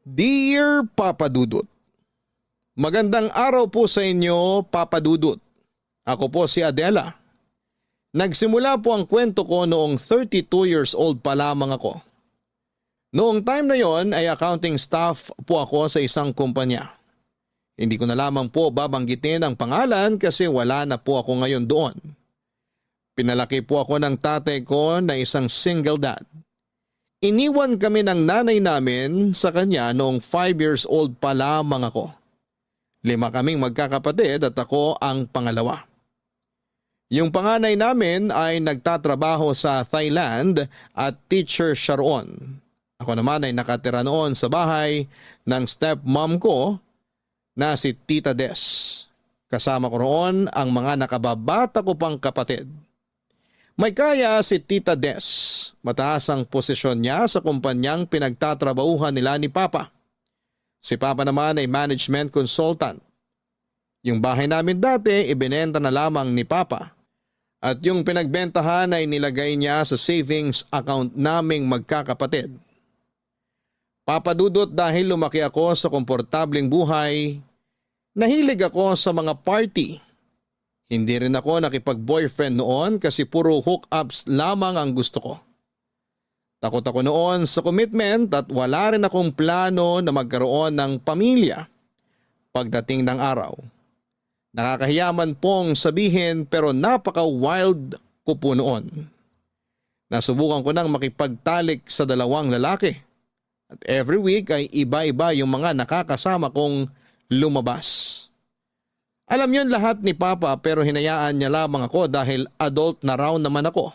Dear Papa Dudut, magandang araw po sa inyo, Papa Dudut. Ako po si Adela. Nagsimula po ang kwento ko noong 32 years old pa lamang ako. Noong time na yon ay accounting staff po ako sa isang kumpanya. Hindi ko na lamang po babanggitin ang pangalan kasi wala na po ako ngayon doon. Pinalaki po ako ng tatay ko na isang single dad. Iniwan kami ng nanay namin sa kanya noong 5 years old pa lamang ako. 5 kaming magkakapatid at ako ang pangalawa. Yung panganay namin ay nagtatrabaho sa Thailand at teacher siya roon. Ako naman ay nakatira noon sa bahay ng stepmom ko na si Tita Des. Kasama ko roon ang mga nakababata ko pang kapatid. May kaya si Tita Des. Mataas ang posisyon niya sa kumpanyang pinagtatrabahuhan nila ni Papa. Si Papa naman ay management consultant. Yung bahay namin dati ibinenta na lamang ni Papa. At yung pinagbentahan ay nilagay niya sa savings account naming magkakapatid. Papa Dudut, dahil lumaki ako sa komportableng buhay, nahilig ako sa mga party. Hindi rin ako nakipag-boyfriend noon kasi puro hookups lamang ang gusto ko. Takot ako noon sa commitment at wala rin akong plano na magkaroon ng pamilya pagdating ng araw. Nakakahiyaman pong sabihin pero napaka-wild ko po noon. Nasubukan ko nang makipagtalik sa 2 lalaki at every week ay iba-iba yung mga nakakasama kong lumabas. Alam yon lahat ni Papa pero hinayaan niya lamang ako dahil adult na raw naman ako.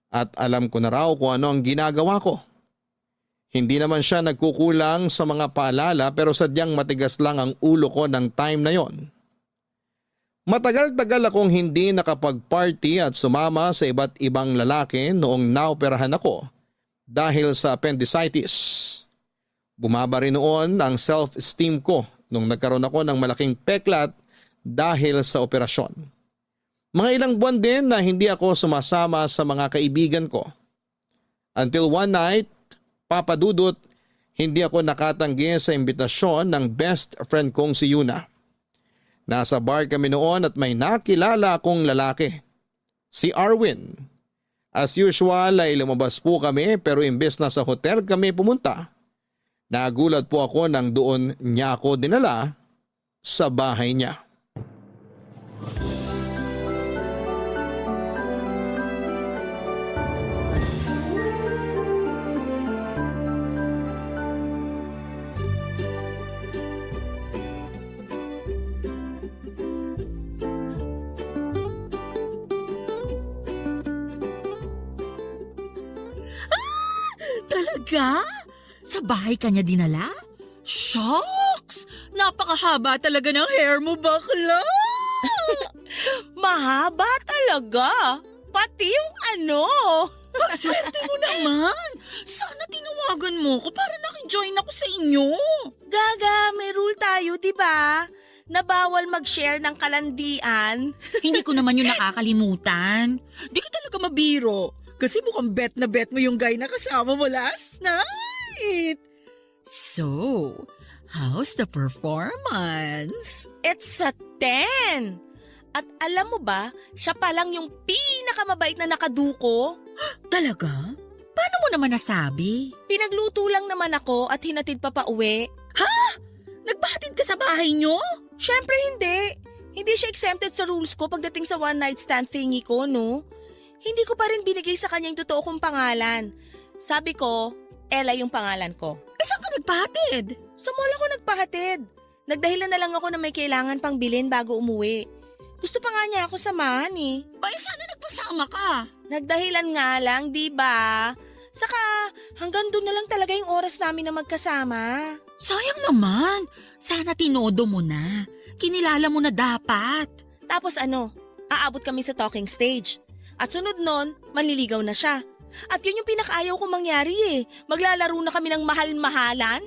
At alam ko na raw kung ano ang ginagawa ko. Hindi naman siya nagkukulang sa mga paalala pero sadyang matigas lang ang ulo ko ng time na yon. Matagal-tagal akong hindi nakapag-party at sumama sa iba't ibang lalaki noong naoperahan ako dahil sa appendicitis. Bumaba rin noon ang self-esteem ko nung nagkaroon ako ng malaking peklat dahil sa operasyon. Mga ilang buwan din na hindi ako sumasama sa mga kaibigan ko. Until one night, Papa Dudut, hindi ako nakatanggi sa imbitasyon ng best friend kong si Yuna. Nasa bar kami noon at may nakilala akong lalaki, si Arwin. As usual ay lumabas po kami pero imbes na sa hotel kami pumunta, nagulat po ako nang doon niya ako dinala sa bahay niya. Talaga? Sa bahay ka niya dinala? Shucks! Napakahaba talaga ng hair mo, bakla! Mahaba talaga. Pati yung ano. Swerte mo naman! Sana tinawagan mo ko para nakijoin ako sa inyo. Gaga, may rule tayo, di ba? Na bawal mag-share ng kalandian. Hindi ko naman yun nakakalimutan. Di ka talaga mabiro. Kasi mukhang bet na bet mo yung guy na kasama mo last night. So, how's the performance? It's a 10. At alam mo ba, siya pa lang yung pinakamabait na nakaduko. Talaga? Paano mo naman nasabi? Pinagluto lang naman ako at hinatid pa pauwi. Nagpahatid ka sa bahay nyo? Syempre hindi. Hindi siya exempted sa rules ko pagdating sa one night stand thingy ko, no? Hindi ko pa rin binigay sa kanya yung totoo kong pangalan. Sabi ko, Ella yung pangalan ko. Saan ka nagpahatid? Sa mall ako nagpahatid. Nagdahilan na lang ako na may kailangan pang bilhin bago umuwi. Gusto pa nga niya ako samahan eh. Sana nagpasama ka. Nagdahilan nga lang, di ba? Saka hanggang doon na lang talaga yung oras namin na magkasama. Sayang naman. Sana tinodo mo na. Kinilala mo na dapat. Tapos ano, aabot kami sa talking stage. At sunod nun, manliligaw na siya. At yun yung pinakaayaw ko mangyari eh. Maglalaro na kami ng mahal-mahalan.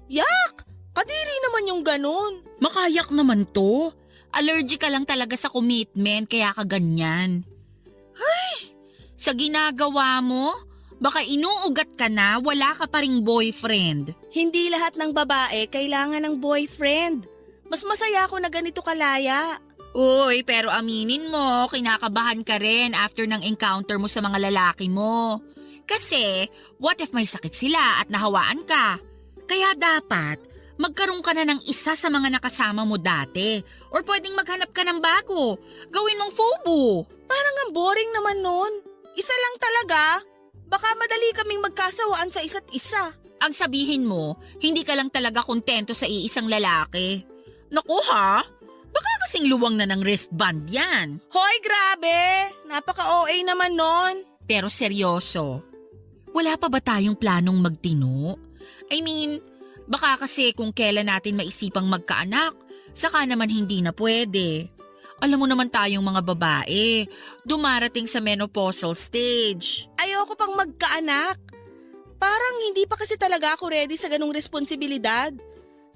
Yak! Kadiri naman yung ganun. Makayak naman to. Allergic ka lang talaga sa commitment kaya ka ganyan. Ay, sa ginagawa mo, Baka inuugat ka na, wala ka pa ring boyfriend. Hindi lahat ng babae kailangan ng boyfriend. Mas masaya ako na ganito kalaya. Uy, pero aminin mo, kinakabahan ka rin after ng encounter mo sa mga lalaki mo. Kasi, what if may sakit sila at nahawaan ka? Kaya dapat, magkaroon ka na ng isa sa mga nakasama mo dati. Or pwedeng maghanap ka ng bago. Gawin mong FOBO. Parang ang boring naman nun. Isa lang talaga. Baka madali kaming magkasawaan sa isa't isa. Ang sabihin mo, hindi ka lang talaga kontento sa iisang lalaki. Naku ha? Baka kasing luwang na ng wristband yan. Hoy, grabe! Napaka-OA naman nun. Pero seryoso, wala pa ba tayong planong magtino? I mean, baka kasi kung kailan natin maisipang magkaanak, saka naman hindi na pwede. Alam mo naman tayong mga babae, dumarating sa menopausal stage. Ayoko pang magkaanak. Parang hindi pa kasi talaga ako ready sa ganung responsibilidad.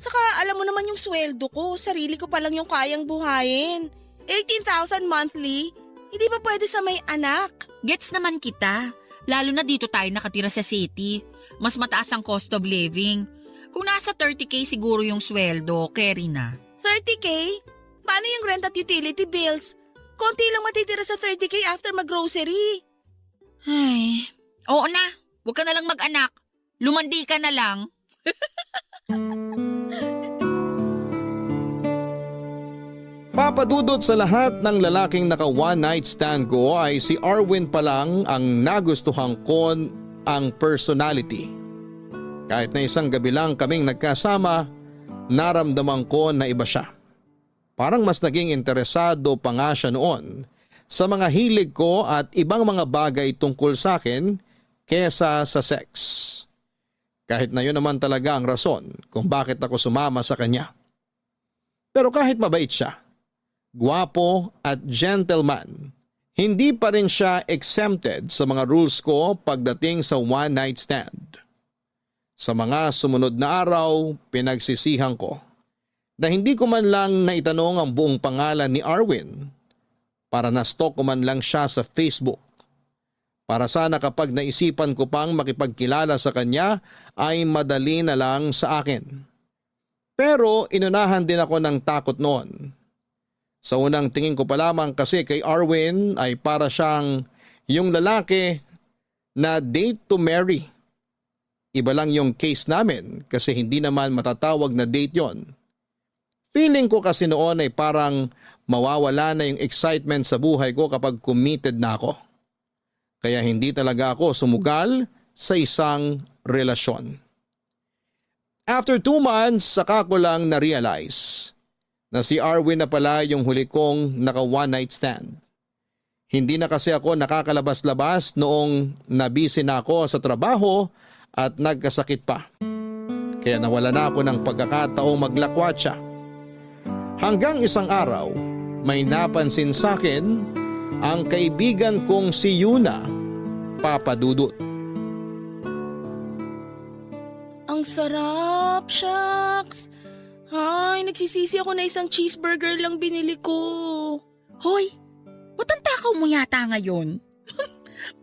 Saka alam mo naman yung sweldo ko, sarili ko pa lang yung kayang buhayin. 18,000 monthly, hindi pa pwede sa may anak. Gets naman kita, lalo na dito tayo nakatira sa city. Mas mataas ang cost of living. Kung nasa 30K siguro yung sweldo, carry na. 30K? Paano yung rent at utility bills? Konti lang matitira sa 30K after mag-grocery. Ay, oo na, huwag ka na lang mag-anak. Lumandi ka na lang. Papadudot sa lahat ng lalaking naka one night stand ko ay si Arwin pa lang ang nagustuhan ko ang personality. Kahit na isang gabi lang kaming nagkasama, naramdaman ko na iba siya. Parang mas naging interesado pa nga siya noon sa mga hilig ko at ibang mga bagay tungkol sa akin kesa sa sex. Kahit na yun naman talaga ang rason kung bakit ako sumama sa kanya. Pero kahit mabait siya, gwapo at gentleman, hindi pa rin siya exempted sa mga rules ko pagdating sa one night stand. Sa mga sumunod na araw, pinagsisihan ko na hindi ko man lang naitanong ang buong pangalan ni Arwin para na-stalk ko man lang siya sa Facebook. Para sana kapag naisipan ko pang makipagkilala sa kanya ay madali na lang sa akin. Pero inunahan din ako ng takot noon. Sa unang tingin ko pa lamang kasi kay Arwin ay para siyang yung lalaki na date to marry. Iba lang yung case namin kasi hindi naman matatawag na date yon. Feeling ko kasi noon ay parang mawawala na yung excitement sa buhay ko kapag committed na ako. Kaya hindi talaga ako sumugal sa isang relasyon. After 2 months, saka ko lang na-realize na si Arwin na pala yung huli kong naka one night stand. Hindi na kasi ako nakakalabas-labas noong nabisi na ako sa trabaho at nagkasakit pa. Kaya nawala na ako ng pagkakataong maglakwat siya. Hanggang isang araw, may napansin sa akin ang kaibigan kong si Yuna, Papadudot. Ang sarap, shucks. Ay, nagsisisi ako na isang cheeseburger lang binili ko. Hoy, ba't ang takaw mo yata ngayon?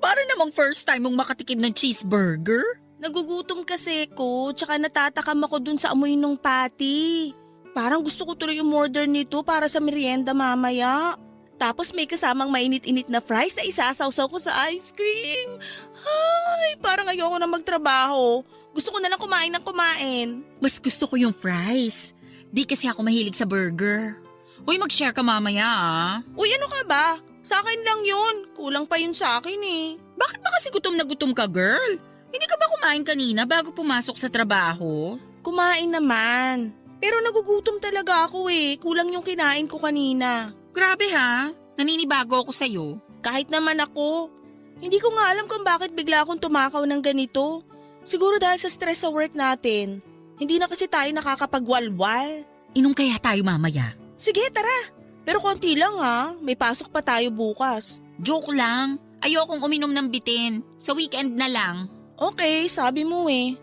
Para namang first time mong makatikim ng cheeseburger. Nagugutom kasi ko, tsaka natatakam ako dun sa amoy ng patty. Parang gusto ko tuloy umorder nito para sa merienda mamaya. Tapos may kasamang mainit-init na fries na isasawsaw ko sa ice cream. Ay, parang ayoko na magtrabaho. Gusto ko na lang kumain ng kumain. Mas gusto ko yung fries. Di kasi ako mahilig sa burger. Uy, mag-share ka mamaya ah. Uy, ano ka ba? Sa akin lang yun. Kulang pa yun sa akin eh. Bakit ba kasi gutom na gutom ka, girl? Hindi ka ba kumain kanina bago pumasok sa trabaho? Kumain naman. Pero nagugutom talaga ako eh. Kulang yung kinain ko kanina. Grabe ha, naninibago ako sa'yo. Kahit naman ako. Hindi ko nga alam kung bakit bigla akong tumakaw ng ganito. Siguro dahil sa stress sa work natin. Hindi na kasi tayo nakakapagwalwal. Inom kaya tayo mamaya? Sige, tara. Pero konti lang ha. May pasok pa tayo bukas. Joke lang. Ayokong uminom ng bitin. Sa weekend na lang. Okay, sabi mo eh.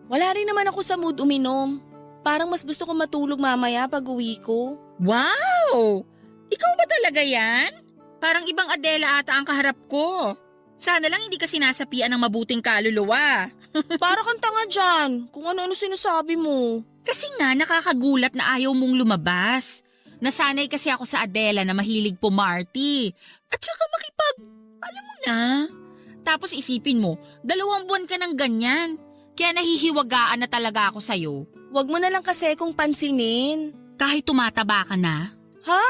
Wala rin naman ako sa mood uminom. Parang mas gusto ko matulog mamaya pag uwi ko. Wow! Ikaw ba talaga yan? Parang ibang Adela ata ang kaharap ko. Sana lang hindi ka sinasapian ng mabuting kaluluwa. Para kang tanga dyan, kung ano-ano sinasabi mo. Kasi nga nakakagulat na ayaw mong lumabas. Nasanay kasi ako sa Adela na mahilig pumarty. At saka alam mo na. Tapos isipin mo, 2 buwan ka ng ganyan. Kaya nahihiwagaan na talaga ako sa'yo. Wag mo na lang kasi kung pansinin. Kahit tumataba ka na. Ha?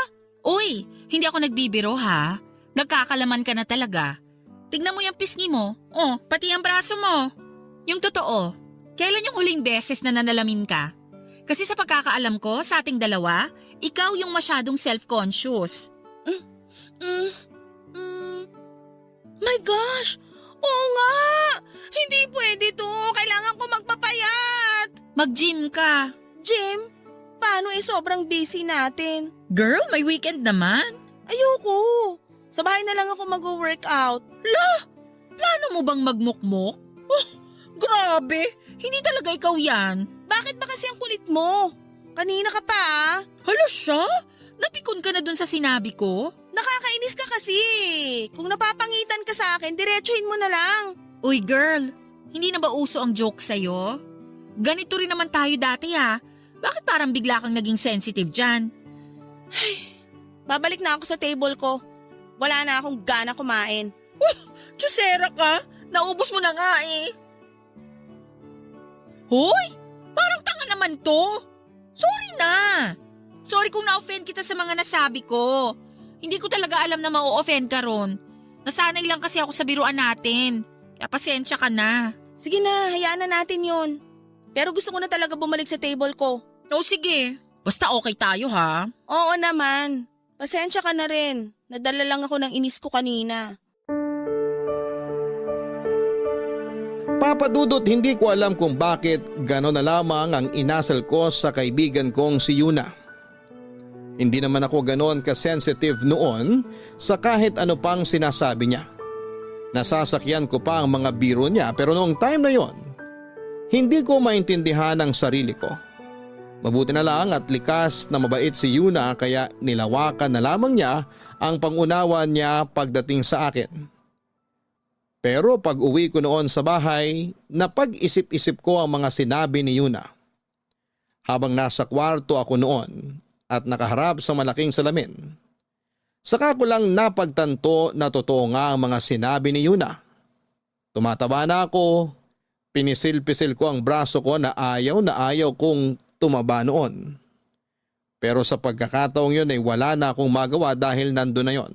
Uy, hindi ako nagbibiro ha. Nagkakalaman ka na talaga. Tignan mo yung pisngi mo. Oh, pati ang braso mo. Yung totoo, kailan yung huling beses na nanalamin ka? Kasi sa pagkakaalam ko, sa ating dalawa, ikaw yung masyadong self-conscious. My gosh! Oo nga! Hindi pwede to. Kailangan ko magpapayat. Mag-gym ka. Jim, paano sobrang busy natin? Girl, may weekend naman. Ayoko. Sa bahay na lang ako mag-workout. Plano mo bang magmukmok? Oh, grabe. Hindi talaga ikaw yan. Bakit ba kasi ang kulit mo? Kanina ka pa ah. Hala siya? Napikon ka na dun sa sinabi ko? Nakakainis ka kasi. Kung napapangitan ka sa akin, diretsuhin mo na lang. Uy girl, hindi na ba uso ang joke sa'yo? Ganito rin naman tayo dati ha. Bakit parang bigla kang naging sensitive dyan? Babalik na ako sa table ko. Wala na akong gana kumain. Tsusera ka, naubos mo na nga eh. Hoy, parang tanga naman to. Sorry na. Sorry kung na-offend kita sa mga nasabi ko. Hindi ko talaga alam na ma-offend ka ron. Nasanay lang kasi ako sa biruan natin. Kaya pasensya ka na. Sige na, hayaan na natin yun. Pero gusto ko na talaga bumalik sa table ko. O sige, basta okay tayo ha. Oo naman. Pasensya ka na rin. Nadala lang ako ng inis ko kanina. Papa Dudut, hindi ko alam kung bakit gano'n na lamang ang inasal ko sa kaibigan kong si Yuna. Hindi naman ako gano'n ka-sensitive noon sa kahit ano pang sinasabi niya. Nasasakyan ko pa ang mga biro niya pero noong time na yon, hindi ko maintindihan ang sarili ko. Mabuti na lang at likas na mabait si Yuna kaya nilawakan na lamang niya ang pangunawa niya pagdating sa akin. Pero pag uwi ko noon sa bahay, napag-isip-isip ko ang mga sinabi ni Yuna. Habang nasa kwarto ako noon at nakaharap sa malaking salamin, saka ko lang napagtanto na totoo nga ang mga sinabi ni Yuna. Tumataba na ako, pinisil-pisil ko ang braso ko na ayaw kong tumaba noon. Pero sa pagkakataong yun ay wala na akong magawa dahil nandun na yon.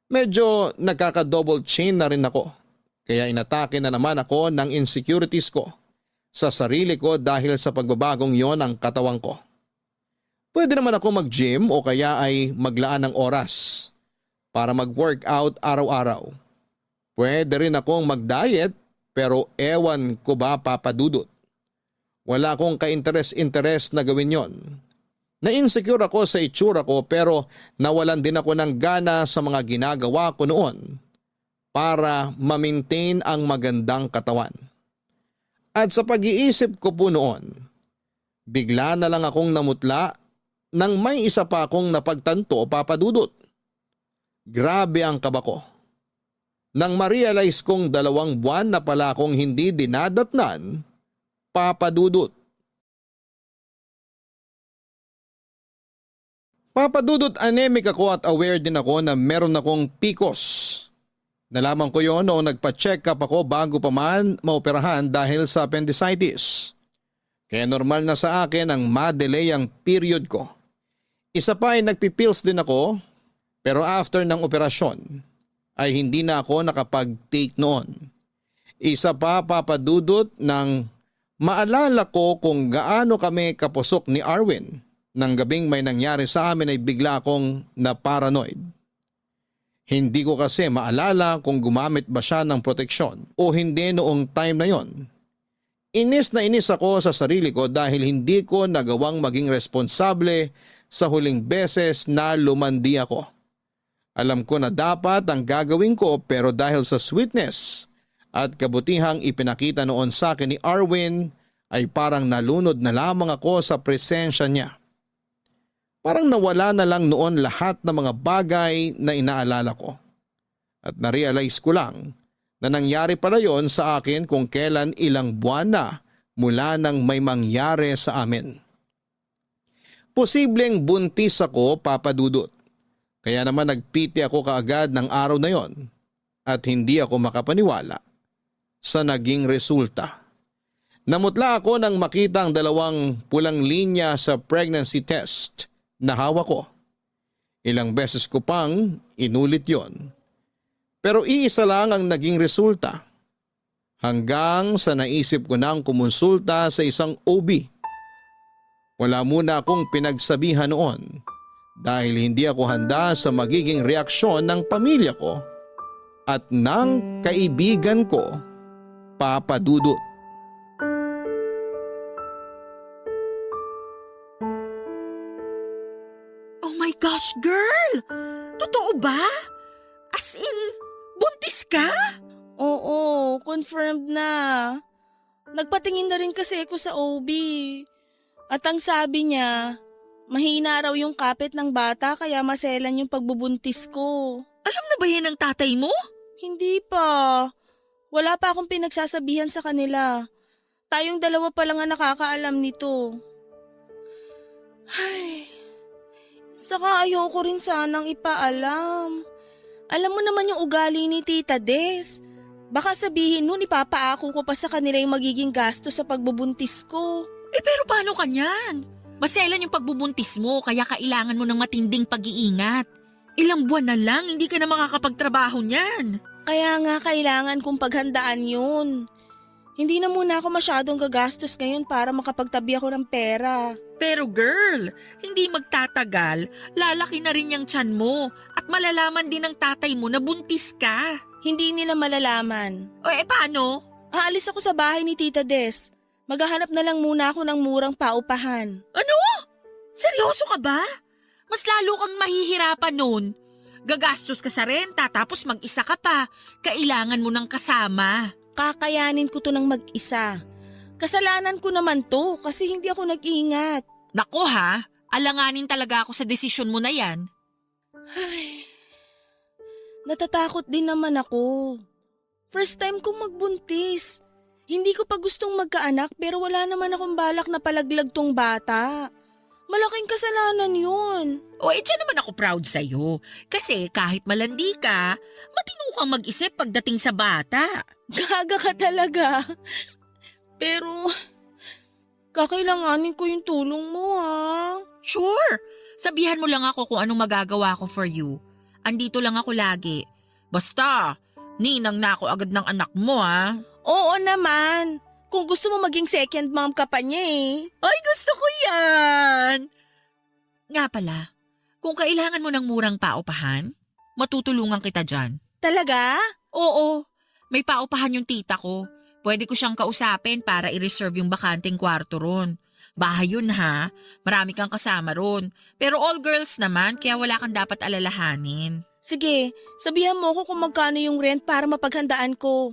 Medyo nagkaka-double chin na rin ako. Kaya inatake na naman ako ng insecurities ko sa sarili ko dahil sa pagbabagong yon ang katawan ko. Pwede naman ako mag-gym o kaya ay maglaan ng oras para mag-workout araw-araw. Pwede rin akong mag-diet pero ewan ko ba Papa Dudut. Wala akong ka-interes na gawin yon. Na-insecure ako sa itsura ko pero nawalan din ako ng gana sa mga ginagawa ko noon para ma-maintain ang magandang katawan. At sa pag-iisip ko po noon, bigla na lang akong namutla nang may isa pa akong napagtanto, Papa Dudut. Grabe ang kaba ko. Nang ma-realize kong 2 buwan na pala akong hindi dinadatnan, Papa Dudut. Papa Dudut, anemic ako at aware din ako na meron akong PCOS. Nalaman ko yon noong nagpa-check up ako bago pa man maoperahan dahil sa appendicitis. Kaya normal na sa akin ang ma-delay ang period ko. Isa pa ay nagpipills din ako pero after ng operasyon ay hindi na ako nakapag-take noon. Isa pa Papa Dudut nang maalala ko kung gaano kami kapusok ni Arwin. Nang gabing may nangyari sa amin ay bigla akong na-paranoid. Hindi ko kasi maalala kung gumamit ba siya ng proteksyon o hindi noong time na yon. Inis na inis ako sa sarili ko dahil hindi ko nagawang maging responsable sa huling beses na lumandi ako. Alam ko na dapat ang gagawin ko pero dahil sa sweetness at kabutihang ipinakita noon sa akin ni Arwin ay parang nalunod na lamang ako sa presensya niya. Parang nawala na lang noon lahat ng mga bagay na inaalala ko. At narealize ko lang na nangyari pala yon sa akin kung kailan ilang buwan na mula nang may mangyari sa amin. Posibleng buntis ako, Papa Dudut. Kaya naman nagpiti ako kaagad ng araw na yon at hindi ako makapaniwala sa naging resulta. Namutla ako nang makita ang 2 pulang linya sa pregnancy test na hawak ko. Ilang beses ko pang inulit yon. Pero iisa lang ang naging resulta. Hanggang sa naisip ko nang kumonsulta sa isang OB. Wala muna akong pinagsabihan noon dahil hindi ako handa sa magiging reaksyon ng pamilya ko at ng kaibigan ko, Papa Dudut. Oh my gosh, girl! Totoo ba? As in, buntis ka? Oo, confirmed na. Nagpatingin na rin kasi ako sa OB. At ang sabi niya, mahina raw yung kapit ng bata kaya maselan yung pagbubuntis ko. Alam na ba yan ng tatay mo? Hindi pa. Wala pa akong pinagsasabihan sa kanila. Tayong 2 pa lang ang nakakaalam nito. Ay, saka ayoko rin sanang ipaalam. Alam mo naman yung ugali ni Tita Des. Baka sabihin nun ipapaako ko pa sa kanila yung magiging gasto sa pagbubuntis ko. Pero paano ka niyan? Maselan yung pagbubuntis mo kaya kailangan mo ng matinding pag-iingat. Ilang buwan na lang hindi ka na makakapagtrabaho niyan. Kaya nga kailangan kong paghandaan yun. Hindi na muna ako masyadong gagastos ngayon para makapagtabi ako ng pera. Pero girl, hindi magtatagal, lalaki na rin yung tiyan mo at malalaman din ng tatay mo na buntis ka. Hindi nila malalaman. O paano? Aalis ako sa bahay ni Tita Des. Maghahanap na lang muna ako ng murang paupahan. Ano? Seryoso ka ba? Mas lalo kang mahihirapan nun. Gagastos ka sa renta tapos mag-isa ka pa. Kailangan mo ng kasama. Kakayanin ko to ng mag-isa. Kasalanan ko naman to kasi hindi ako nag-iingat. Nako ha, alanganin talaga ako sa desisyon mo na yan. Ay, natatakot din naman ako. First time kong magbuntis. Hindi ko pa gustong magkaanak pero wala naman akong balak na palaglag tong bata. Malaking kasalanan yun. O dyan naman ako proud sa'yo. Kasi kahit malandi ka, matino kang mag-isip pagdating sa bata. Gaga ka talaga. Pero, kakailanganin ko yung tulong mo ha. Sure, sabihan mo lang ako kung anong magagawa ko for you. Andito lang ako lagi. Basta, ninang na ako agad ng anak mo ha. Oo naman. Kung gusto mo maging second mom ka pa niya eh. Ay, gusto ko yan! Nga pala, kung kailangan mo ng murang paupahan, matutulungan kita dyan. Talaga? Oo, may paupahan yung tita ko. Pwede ko siyang kausapin para i-reserve yung bakanting kwarto ron. Bahay yun ha, marami kang kasama ron. Pero all girls naman, kaya wala kang dapat alalahanin. Sige, sabihan mo ko kung magkano yung rent para mapaghandaan ko.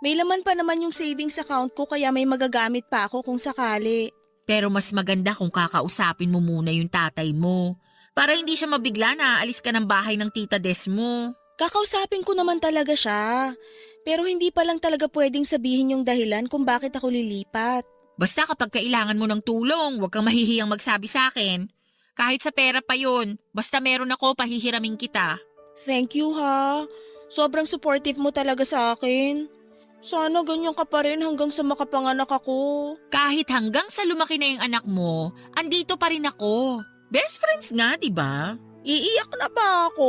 May laman pa naman yung savings account ko kaya may magagamit pa ako kung sakali. Pero mas maganda kung kakausapin mo muna yung tatay mo. Para hindi siya mabigla na aalis ka ng bahay ng tita Des mo. Kakausapin ko naman talaga siya. Pero hindi pa lang talaga pwedeng sabihin yung dahilan kung bakit ako lilipat. Basta kapag kailangan mo ng tulong, huwag kang mahihiyang magsabi sa akin. Kahit sa pera pa yun, basta meron ako, pahihiramin kita. Thank you ha. Sobrang supportive mo talaga sa akin. Sana ganyan ka pa rin hanggang sa makapanganak ako. Kahit hanggang sa lumaki na yung anak mo, andito pa rin ako. Best friends nga, di ba? Iiyak na ba ako?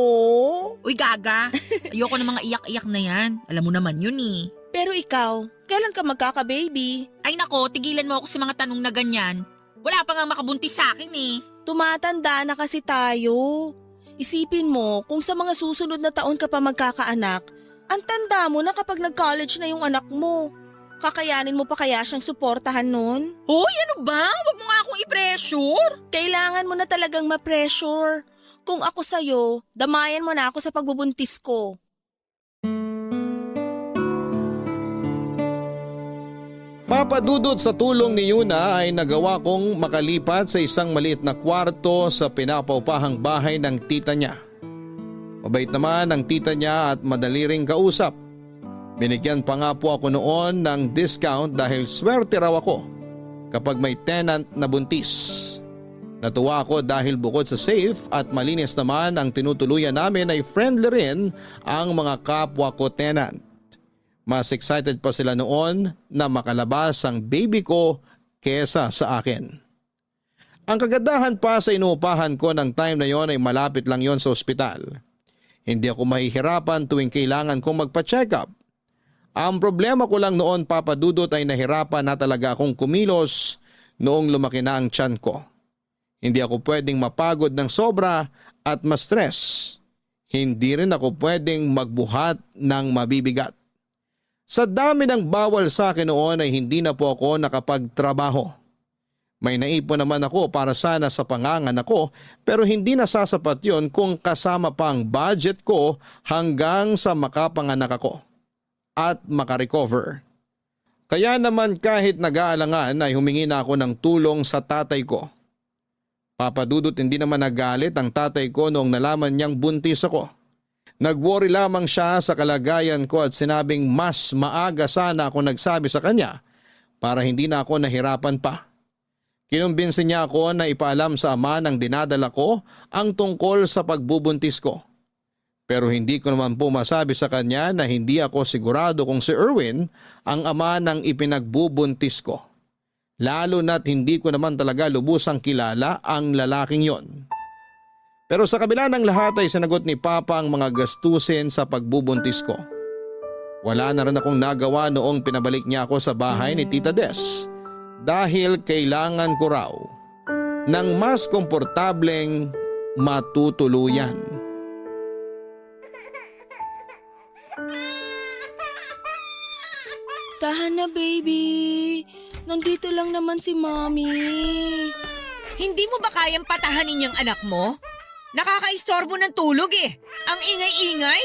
Uy, gaga. Ayoko ng mga iyak-iyak na yan. Alam mo naman yun eh. Pero ikaw, kailan ka magkaka-baby? Ay nako, tigilan mo ako sa mga tanong na ganyan. Wala pa nga makabuntis sa akin eh. Tumatanda na kasi tayo. Isipin mo, kung sa mga susunod na taon ka pa magkakaanak, ang tanda mo na kapag nag-college na yung anak mo. Kakayanin mo pa kaya siyang suportahan nun? Hoy, ano ba? Huwag mo nga akong i-pressure. Kailangan mo na talagang ma-pressure. Kung ako sa'yo, damayan mo na ako sa pagbubuntis ko. Papa Dudut, sa tulong ni Yuna ay nagawa kong makalipat sa isang maliit na kwarto sa pinapaupahang bahay ng tita niya. Mabait naman ang tita niya at madali ring kausap. Binigyan pa nga po ako noon ng discount dahil swerte raw ako kapag may tenant na buntis. Natuwa ako dahil bukod sa safe at malinis naman ang tinutuluyan namin ay friendly rin ang mga kapwa ko tenant. Mas excited pa sila noon na makalabas ang baby ko kesa sa akin. Ang kagandahan pa sa inuupahan ko ng time na yon ay malapit lang yon sa ospital. Hindi ako mahihirapan tuwing kailangan kong magpa-check up. Ang problema ko lang noon, Papa Dudut, ay nahirapan na talaga akong kumilos noong lumaki na ang tiyan ko. Hindi ako pwedeng mapagod ng sobra at ma-stress. Hindi rin ako pwedeng magbuhat ng mabibigat. Sa dami ng bawal sa akin noon ay hindi na po ako nakapagtrabaho. May naipon naman ako para sana sa panganganak ko pero hindi nasasapat yon kung kasama pa ang budget ko hanggang sa makapanganak ako at makarecover. Kaya naman kahit nag-aalangan ay humingi na ako ng tulong sa tatay ko. Papa Dudut, hindi naman nagalit ang tatay ko noong nalaman niyang buntis ako. Nag-worry lamang siya sa kalagayan ko at sinabing mas maaga sana ako nagsabi sa kanya para hindi na ako nahirapan pa. Kinumbinsi niya ako na ipaalam sa ama ng dinadala ko ang tungkol sa pagbubuntis ko. Pero hindi ko naman po masabi sa kanya na hindi ako sigurado kung si Erwin ang ama ng ipinagbubuntis ko. Lalo na't hindi ko naman talaga lubusang kilala ang lalaking yon. Pero sa kabila ng lahat ay sinagot ni Papa ang mga gastusin sa pagbubuntis ko. Wala na rin akong nagawa noong pinabalik niya ako sa bahay ni Tita Des dahil kailangan ko raw ng mas komportableng matutuluyan. Tahan na, baby. Nandito lang naman si Mommy. Hindi mo ba kayang patahanin yung anak mo? Nakakaistorbo ng tulog eh. Ang ingay-ingay.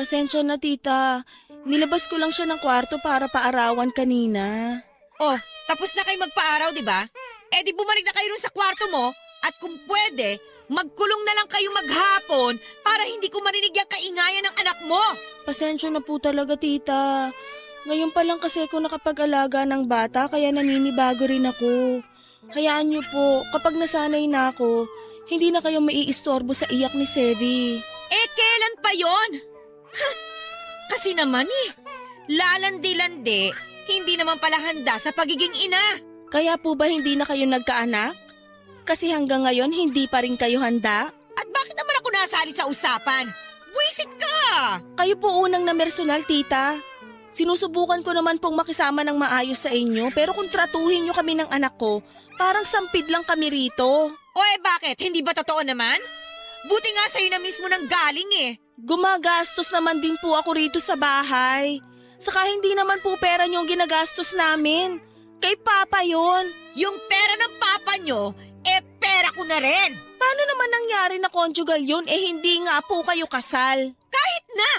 Pasensya na, tita. Nilabas ko lang siya ng kwarto para paarawan kanina. Oh, tapos na kayo magpaaraw, di ba? Eh di bumalik na kayo rin sa kwarto mo at kung pwede, magkulong na lang kayo maghapon para hindi ko marinig yung kaingayan ng anak mo. Pasensya na po talaga, tita. Ngayon pa lang kasi ako nakapag-alaga ng bata kaya naninibago rin ako. Hayaan niyo po, kapag nasanay na ako, hindi na kayo maiistorbo sa iyak ni Sevi. Eh kailan pa yon? Kasi naman lalandi-landi, hindi naman pala handa sa pagiging ina. Kaya po ba hindi na kayo nagkaanak? Kasi hanggang ngayon hindi pa rin kayo handa? At bakit naman ako nasali sa usapan? Wisit ka! Kayo po unang namersonal, tita. Sinusubukan ko naman pong makisama ng maayos sa inyo pero kung tratuhin nyo kami ng anak ko, parang sampid lang kami rito. O bakit? Hindi ba totoo naman? Buti nga sa'yo na mismo nang galing eh. Gumagastos naman din po ako rito sa bahay. Saka hindi naman po pera nyo ang ginagastos namin. Kay Papa yon. Yung pera ng papa nyo, pera ko na rin. Paano naman nangyari na conjugal yun hindi nga po kayo kasal? Kahit na!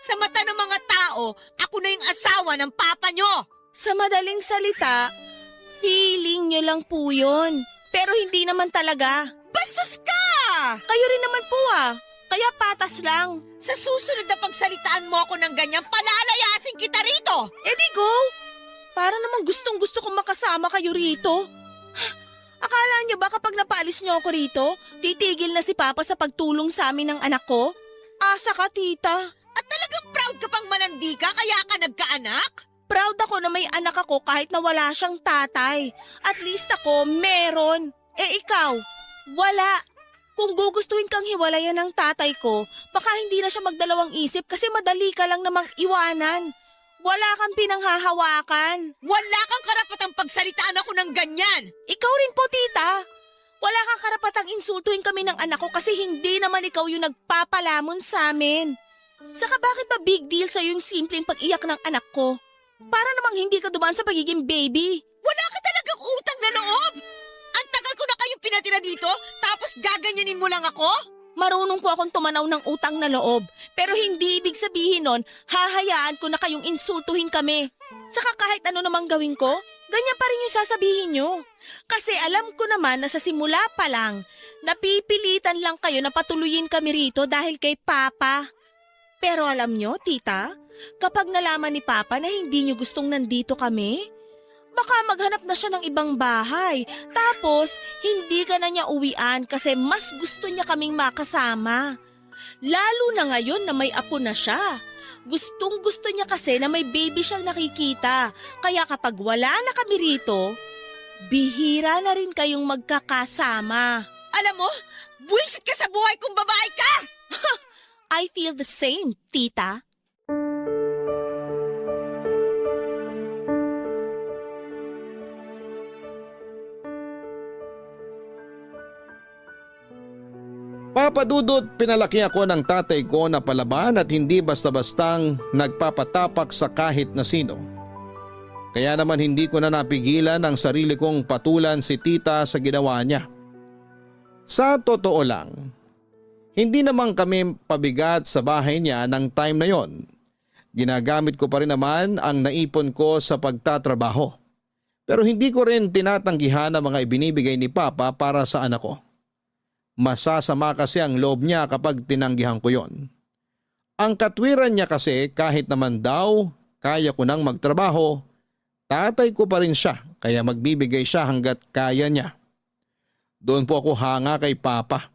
Sa mata ng mga tao, ako na yung asawa ng papa nyo. Sa madaling salita, feeling nyo lang po yun. Pero hindi naman talaga. Bastos ka! Kayo rin naman po Kaya patas lang. Sa susunod na pagsalitaan mo ako ng ganyan, palalayasin kita rito. Di go! Para naman gustong gusto kong makasama kayo rito. Akala nyo ba kapag napaalis nyo ako rito, titigil na si Papa sa pagtulong sa amin ng anak ko? Asa ka, tita. At talagang proud ka pang manandika kaya ka nagkaanak? Proud ako na may anak ako kahit na wala siyang tatay. At least ako meron. Ikaw, wala. Kung gugustuhin kang hiwalayan ng tatay ko, baka hindi na siya magdalawang isip kasi madali ka lang namang iwanan. Wala kang pinanghahawakan. Wala kang karapatang pagsalitaan ako ng ganyan. Ikaw rin po, tita. Wala kang karapatang insultuhin kami ng anak ko kasi hindi naman ikaw yung nagpapalamon sa amin. Saka bakit ba big deal sa'yo yung simpleng pag-iyak ng anak ko? Para namang hindi ka dumaan sa pagiging baby. Wala ka talagang utang na loob! Ang tagal ko na kayong pinatira dito, tapos gaganyanin mo lang ako? Marunong po akong tumanaw ng utang na loob. Pero hindi ibig sabihin nun, hahayaan ko na kayong insultuhin kami. Saka kahit ano namang gawin ko, ganyan pa rin yung sasabihin nyo. Kasi alam ko naman na sa simula pa lang, napipilitan lang kayo na patuluyin kami rito dahil kay Papa. Pero alam nyo, tita, kapag nalaman ni Papa na hindi nyo gustong nandito kami, baka maghanap na siya ng ibang bahay. Tapos, hindi ka na niya uwian kasi mas gusto niya kaming makasama. Lalo na ngayon na may apo na siya. Gustong gusto niya kasi na may baby siyang nakikita. Kaya kapag wala na kami rito, bihira na rin kayong magkakasama. Alam mo, buwisit ka sa buhay kung babae ka! I feel the same, tita. Papa Dudut, pinalaki ako ng tatay ko na palaban at hindi basta-bastang nagpapatapak sa kahit na sino. Kaya naman hindi ko na napigilan ang sarili kong patulan si tita sa ginawa niya. Sa totoo lang, hindi naman kami pabigat sa bahay niya ng time na yon. Ginagamit ko pa rin naman ang naipon ko sa pagtatrabaho. Pero hindi ko rin tinatanggihan ang mga ibinibigay ni Papa para sa anak ko. Masasama kasi ang loob niya kapag tinanggihan ko yon. Ang katwiran niya kasi kahit naman daw kaya ko nang magtrabaho, tatay ko pa rin siya kaya magbibigay siya hanggat kaya niya. Doon po ako hanga kay Papa.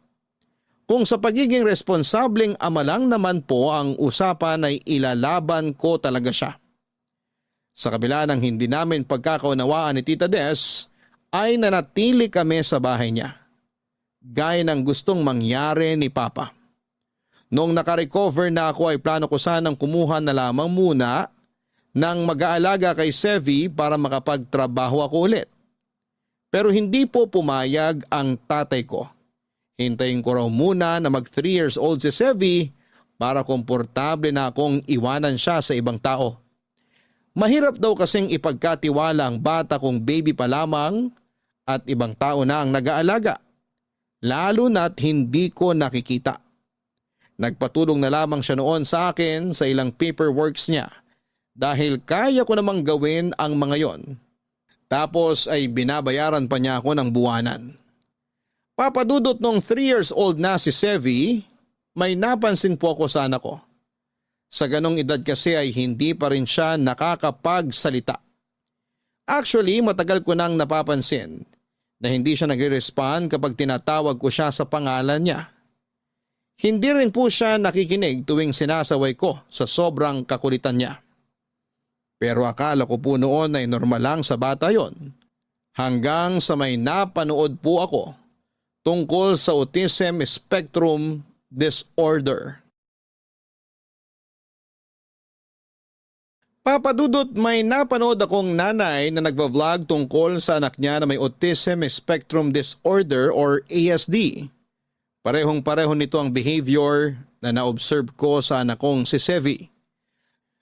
Kung sa pagiging responsableng ama lang naman po ang usapan ay ilalaban ko talaga siya. Sa kabila ng hindi namin pagkakaunawaan ni Tita Des, ay nanatili kami sa bahay niya. Gaya ng gustong mangyari ni Papa. Noong nakarecover na ako ay plano ko sanang kumuha na lamang muna ng mag-aalaga kay Sevi para makapagtrabaho ako ulit. Pero hindi po pumayag ang tatay ko. Hintayin ko raw muna na mag 3 years old si Sevi para komportable na akong iwanan siya sa ibang tao. Mahirap daw kasing ipagkatiwala ang bata kung baby pa lamang at ibang tao na ang nag-aalaga. Lalo na't hindi ko nakikita. Nagpatulong na lamang siya noon sa akin sa ilang paperworks niya dahil kaya ko namang gawin ang mga yon. Tapos ay binabayaran pa niya ako ng buwanan. Papadudot nung 3 years old na si Sevi, may napansin po ako sa anak ko. Sa ganong edad kasi ay hindi pa rin siya nakakapagsalita. Actually, matagal ko nang napapansin na hindi siya nagre-respond kapag tinatawag ko siya sa pangalan niya. Hindi rin po siya nakikinig tuwing sinasaway ko sa sobrang kakulitan niya. Pero akala ko po noon ay normal lang sa bata yon. Hanggang sa may napanood po ako tungkol sa autism spectrum disorder. Papadudot, may napanood akong nanay na nagva-vlog tungkol sa anak niya na may autism spectrum disorder or ASD. Parehong-pareho nito ang behavior na na-observe ko sa anak kong si Sevi.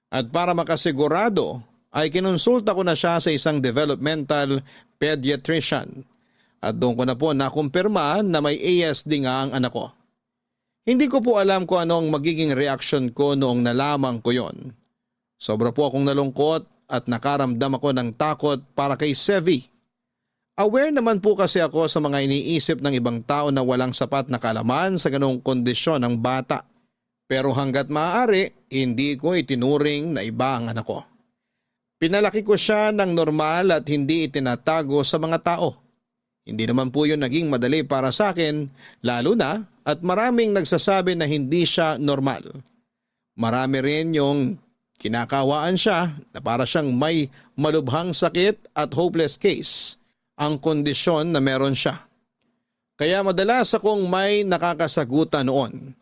At para makasigurado ay kinonsulta ko na siya sa isang developmental pediatrician. At doon ko na po nakumpirma na may ASD nga ang anak ko. Hindi ko po alam kung ano ang magiging reaction ko noong nalaman ko yon. Sobra po akong nalungkot at nakaramdam ako ng takot para kay Sevi. Aware naman po kasi ako sa mga iniisip ng ibang tao na walang sapat na kaalaman sa ganong kondisyon ng bata. Pero hanggat maaari, hindi ko itinuring na iba ang anak ko. Pinalaki ko siya ng normal at hindi itinatago sa mga tao. Hindi naman po yun naging madali para sa akin, lalo na at maraming nagsasabi na hindi siya normal. Marami rin yung kinakawaan siya na para siyang may malubhang sakit at hopeless case ang kondisyon na meron siya. Kaya madalas akong may nakakasagutan noon.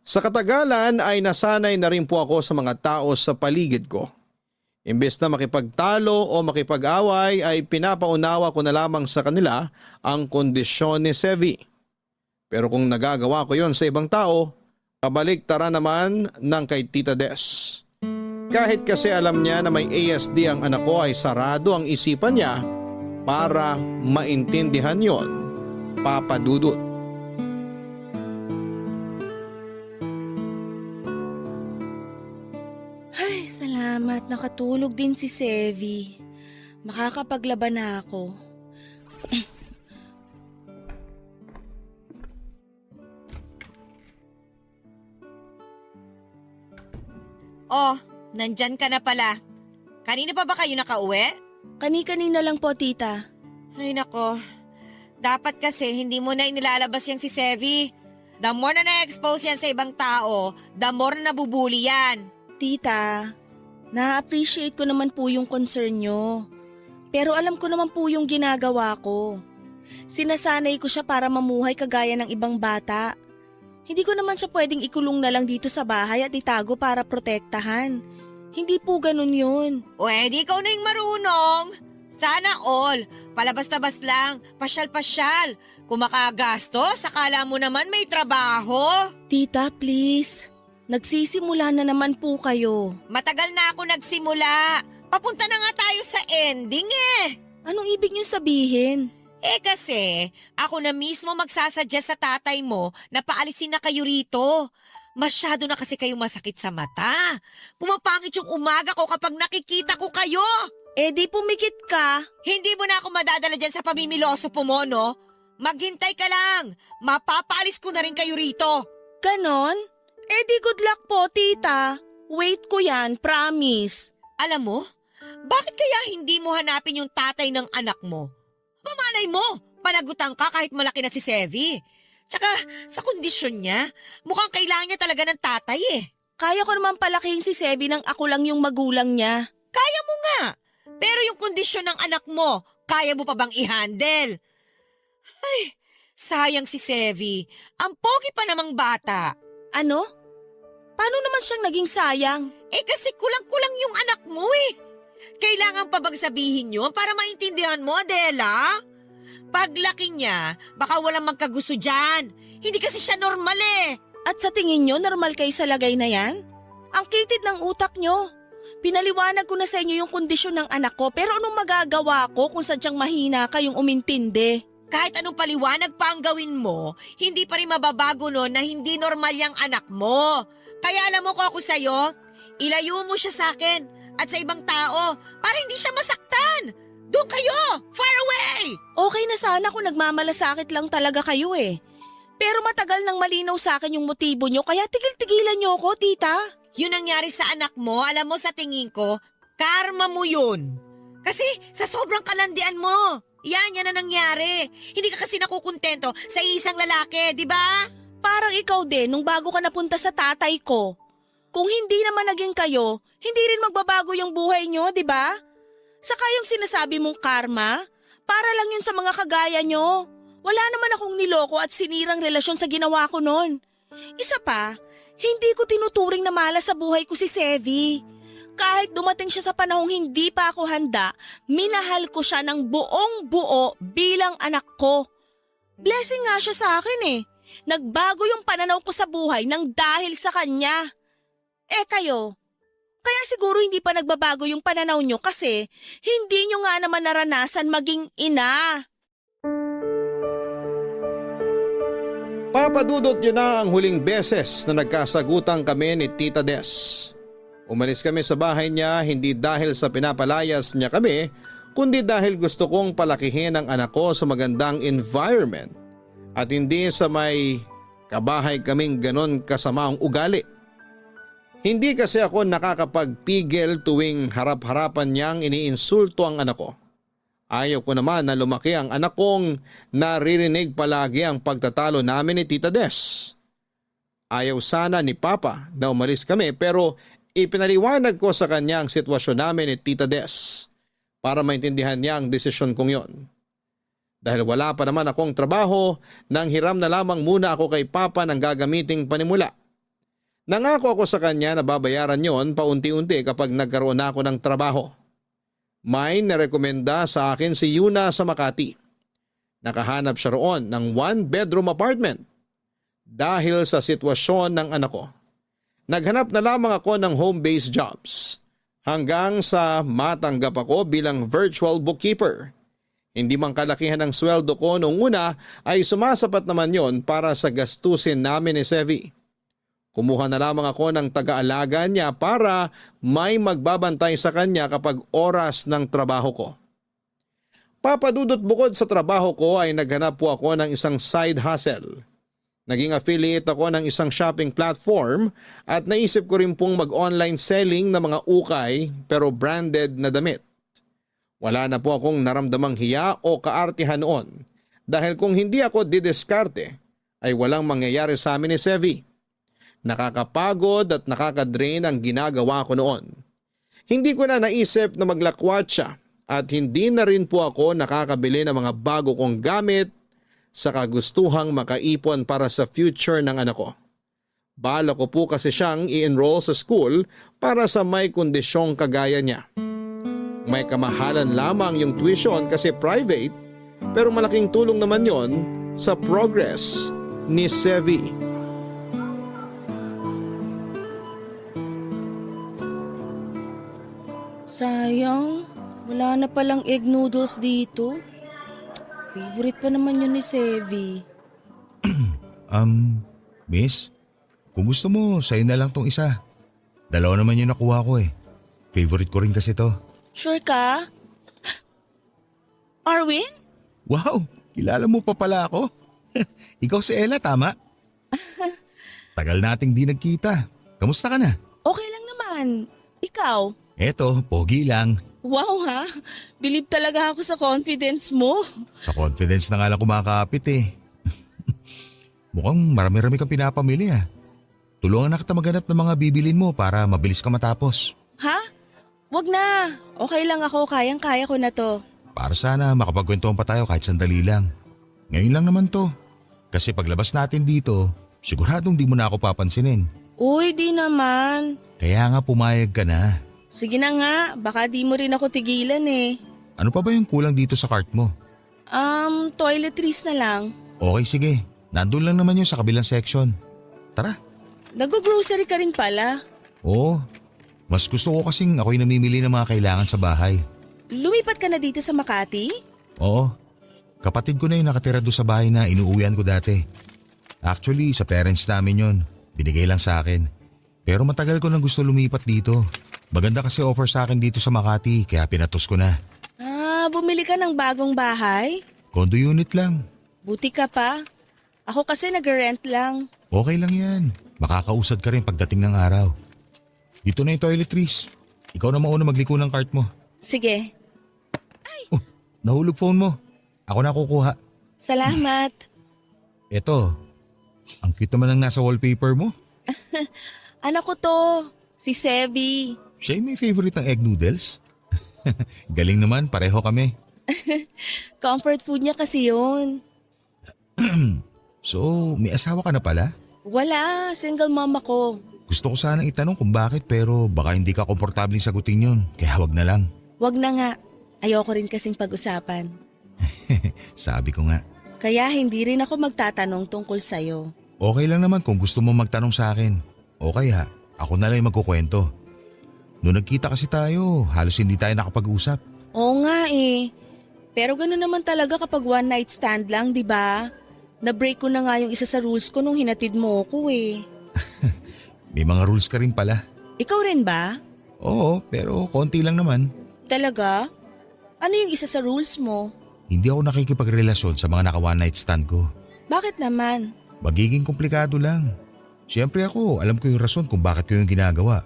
Sa katagalan ay nasanay na rin po ako sa mga tao sa paligid ko. Imbes na makipagtalo o makipag-away ay pinapaunawa ko na lamang sa kanila ang kondisyon ni Sevi. Pero kung nagagawa ko yon sa ibang tao, kabaliktaran naman ng kay Tita Des. Kahit kasi alam niya na may ASD ang anak ko ay sarado ang isipan niya para maintindihan yon, Papa Dudut. Ay, salamat. Nakatulog din si Sevi. Makakapaglaban na ako. Oh, nandyan ka na pala. Kanina pa ba kayo nakauwi? Kani-kanina lang po, tita. Ay nako, dapat kasi hindi mo na inilalabas yung si Sevi. The more na na-expose yan sa ibang tao, the more na nabubuli yan. Tita, na-appreciate ko naman po yung concern nyo. Pero alam ko naman po yung ginagawa ko. Sinasanay ko siya para mamuhay kagaya ng ibang bata. Hindi ko naman siya pwedeng ikulong na lang dito sa bahay at itago para protektahan. Hindi po ganun yun. O edi ikaw na yung marunong. Sana all, palabas-tabas lang, pasyal-pasyal. Kung makagastos, akala mo naman may trabaho. Tita, please. Nagsisimula na naman po kayo. Matagal na ako nagsimula. Papunta na nga tayo sa ending eh. Anong ibig niyo sabihin? Eh kasi, ako na mismo magsasuggest sa tatay mo na paalisin na kayo rito. Masyado na kasi kayo masakit sa mata. Pumapangit yung umaga ko kapag nakikita ko kayo. Eh di pumikit ka. Hindi mo na ako madadala dyan sa pamimiloso po mo, no? Maghintay ka lang. Mapapaalis ko na rin kayo rito. Ganon? Eh di good luck po, tita. Wait ko yan, promise. Alam mo, bakit kaya hindi mo hanapin yung tatay ng anak mo? Pamalay mo, panagutan ka kahit malaki na si Sevi. Tsaka sa kondisyon niya, mukhang kailangan niya talaga ng tatay eh. Kaya ko naman palakihin si Sebi nang ako lang yung magulang niya. Kaya mo nga, pero yung kondisyon ng anak mo, kaya mo pa bang i-handle? Ay, sayang si Sevi, ang pogi pa namang bata. Ano? Paano naman siyang naging sayang? Eh kasi kulang-kulang yung anak mo eh. Kailangan pa bang sabihin yun para maintindihan mo, Adela? Paglaki niya, baka walang magkagusto dyan. Hindi kasi siya normal eh. At sa tingin nyo, normal kayo sa lagay na yan? Ang kitid ng utak nyo. Pinaliwanag ko na sa inyo yung kondisyon ng anak ko, pero anong magagawa ko kung sadyang mahina kayong umintindi? Kahit anong paliwanag pa ang gawin mo, hindi pa rin mababago no na hindi normal yung anak mo. Kaya alam mo ko ako sa'yo, ilayo mo siya sa akin at sa ibang tao para hindi siya masaktan. Doon kayo! Far away! Okay na sana kung nagmamalasakit lang talaga kayo eh. Pero matagal nang malinaw sa akin yung motibo nyo, kaya tigil-tigilan nyo ako, tita. Yun nangyari sa anak mo, alam mo sa tingin ko, karma mo yun. Kasi sa sobrang kalandian mo, yan na nangyari. Hindi ka kasi nakukontento sa isang lalaki, di ba? Parang ikaw din nung bago ka napunta sa tatay ko. Kung hindi naman naging kayo, hindi rin magbabago yung buhay nyo, di ba? Saka yung sinasabi mong karma, para lang yun sa mga kagaya nyo. Wala naman akong niloko at sinirang relasyon sa ginawa ko noon. Isa pa, hindi ko tinuturing na malas sa buhay ko si Sevi. Kahit dumating siya sa panahong hindi pa ako handa, minahal ko siya ng buong buo bilang anak ko. Blessing nga siya sa akin eh. Nagbago yung pananaw ko sa buhay nang dahil sa kanya. Eh kayo, kaya siguro hindi pa nagbabago yung pananaw nyo kasi hindi nyo nga naman naranasan maging ina. Papadudot yun na ang huling beses na nagkasagutan kami ni Tita Des. Umalis kami sa bahay niya hindi dahil sa pinapalayas niya kami, kundi dahil gusto kong palakihin ang anak ko sa magandang environment at hindi sa may kabahay kaming ganon kasama ang ugali. Hindi kasi ako nakakapagpigil tuwing harap-harapan niyang iniinsulto ang anak ko. Ayaw ko naman na lumaki ang anak kong naririnig palagi ang pagtatalo namin ni Tita Des. Ayaw sana ni Papa na umalis kami pero ipinaliwanag ko sa kanya ang sitwasyon namin ni Tita Des para maintindihan niya ang desisyon kong yon. Dahil wala pa naman akong trabaho, nang hiram na lamang muna ako kay Papa ng gagamiting panimula. Nangako ako sa kanya na babayaran yon paunti-unti kapag nagkaroon na ako ng trabaho. May narekomenda sa akin si Yuna sa Makati. Nakahanap siya roon ng 1-bedroom apartment. Dahil sa sitwasyon ng anak ko, naghanap na lamang ako ng home-based jobs hanggang sa matanggap ako bilang virtual bookkeeper. Hindi man kalakihan ng sweldo ko noong una ay sumasapat naman yon para sa gastusin namin ni Sevi. Kumuha na lamang ako ng taga-alaga niya para may magbabantay sa kanya kapag oras ng trabaho ko. Papadudot, bukod sa trabaho ko ay naghanap po ako ng isang side hustle. Naging affiliate ako ng isang shopping platform at naisip ko rin pong mag-online selling ng mga ukay pero branded na damit. Wala na po akong naramdamang hiya o kaartihan noon dahil kung hindi ako didiskarte ay walang mangyayari sa amin ni Sevi. Nakakapagod at nakakadrain ang ginagawa ko noon. Hindi ko na naisip na maglakwatsa at hindi na rin po ako nakakabili ng mga bago kong gamit sa kagustuhang makaipon para sa future ng anak ko. Bala ko po kasi siyang i-enroll sa school para sa may kondisyong kagaya niya. May kamahalan lamang yung tuition kasi private pero malaking tulong naman yon sa progress ni Sevi. Sayang, wala na palang egg noodles dito. Favorite pa naman yun ni Sevi. Miss, kung gusto mo, sa'yo na lang tong isa. Dalawa naman yung nakuha ko eh. Favorite ko rin kasi to. Sure ka? Arwin? Wow, kilala mo pa pala ako. Ikaw si Ella, tama? Tagal nating di nagkita. Kamusta ka na? Okay lang naman. Ikaw? Eto, pogi lang. Wow ha, believe talaga ako sa confidence mo. Sa confidence na nga lang kumakapit eh. Mukhang marami-rami kang pinapamili ah. Tulungan na kita maghanap ng mga bibilin mo para mabilis ka matapos. Ha? Wag na. Okay lang ako, kayang-kaya ko na to. Para sana makapagkwentuhan pa tayo kahit sandali lang. Ngayon lang naman to. Kasi paglabas natin dito, siguradong di mo na ako papansinin. Uy, di naman. Kaya nga pumayag ka na. Sige na nga, baka di mo rin ako tigilan eh. Ano pa ba yung kulang dito sa cart mo? Toiletries na lang. Okay sige, nandun lang naman yung sa kabilang section. Tara. Nag-grocery ka rin pala. Oo, mas gusto ko kasing ako'y namimili ng mga kailangan sa bahay. Lumipat ka na dito sa Makati? Oo, kapatid ko na yung nakatira doon sa bahay na inuuwian ko dati. Actually, sa parents namin yun. Binigay lang sa akin. Pero matagal ko nang gusto lumipat dito. Maganda kasi offer sa akin dito sa Makati kaya pinatos ko na. Bumili ka ng bagong bahay? Condo unit lang. Buti ka pa. Ako kasi nag-rent lang. Okay lang yan. Makakausad ka rin pagdating ng araw. Dito na yung toiletries. Ikaw na mauna magliko ng cart mo. Sige. Oh, nahulog phone mo. Ako na kukuha. Salamat. Eto, ang cute naman ang nasa wallpaper mo. Anak ko to, si Sevi. Siya yung may favorite ng egg noodles. Galing naman, pareho kami. Comfort food niya kasi yun. So, may asawa ka na pala? Wala, single mom ako. Gusto ko sanang itanong kung bakit pero baka hindi ka komportabling sagutin yun. Kaya wag na lang. Wag na nga. Ayoko rin kasing pag-usapan. Sabi ko nga. Kaya hindi rin ako magtatanong tungkol sa'yo. Okay lang naman kung gusto mo magtanong sa akin. O kaya, ako na lang yung magkukwento. Noong nagkita kasi tayo, halos hindi tayo nakapag-usap. Oo nga eh. Pero gano'n naman talaga kapag one night stand lang, di ba? Na-break ko na nga yung isa sa rules ko nung hinatid mo ko eh. May mga rules ka rin pala. Ikaw rin ba? Oo, pero konti lang naman. Talaga? Ano yung isa sa rules mo? Hindi ako nakikipagrelasyon sa mga naka-one night stand ko. Bakit naman? Magiging komplikado lang. Siyempre ako, alam ko yung rason kung bakit ko yung ginagawa.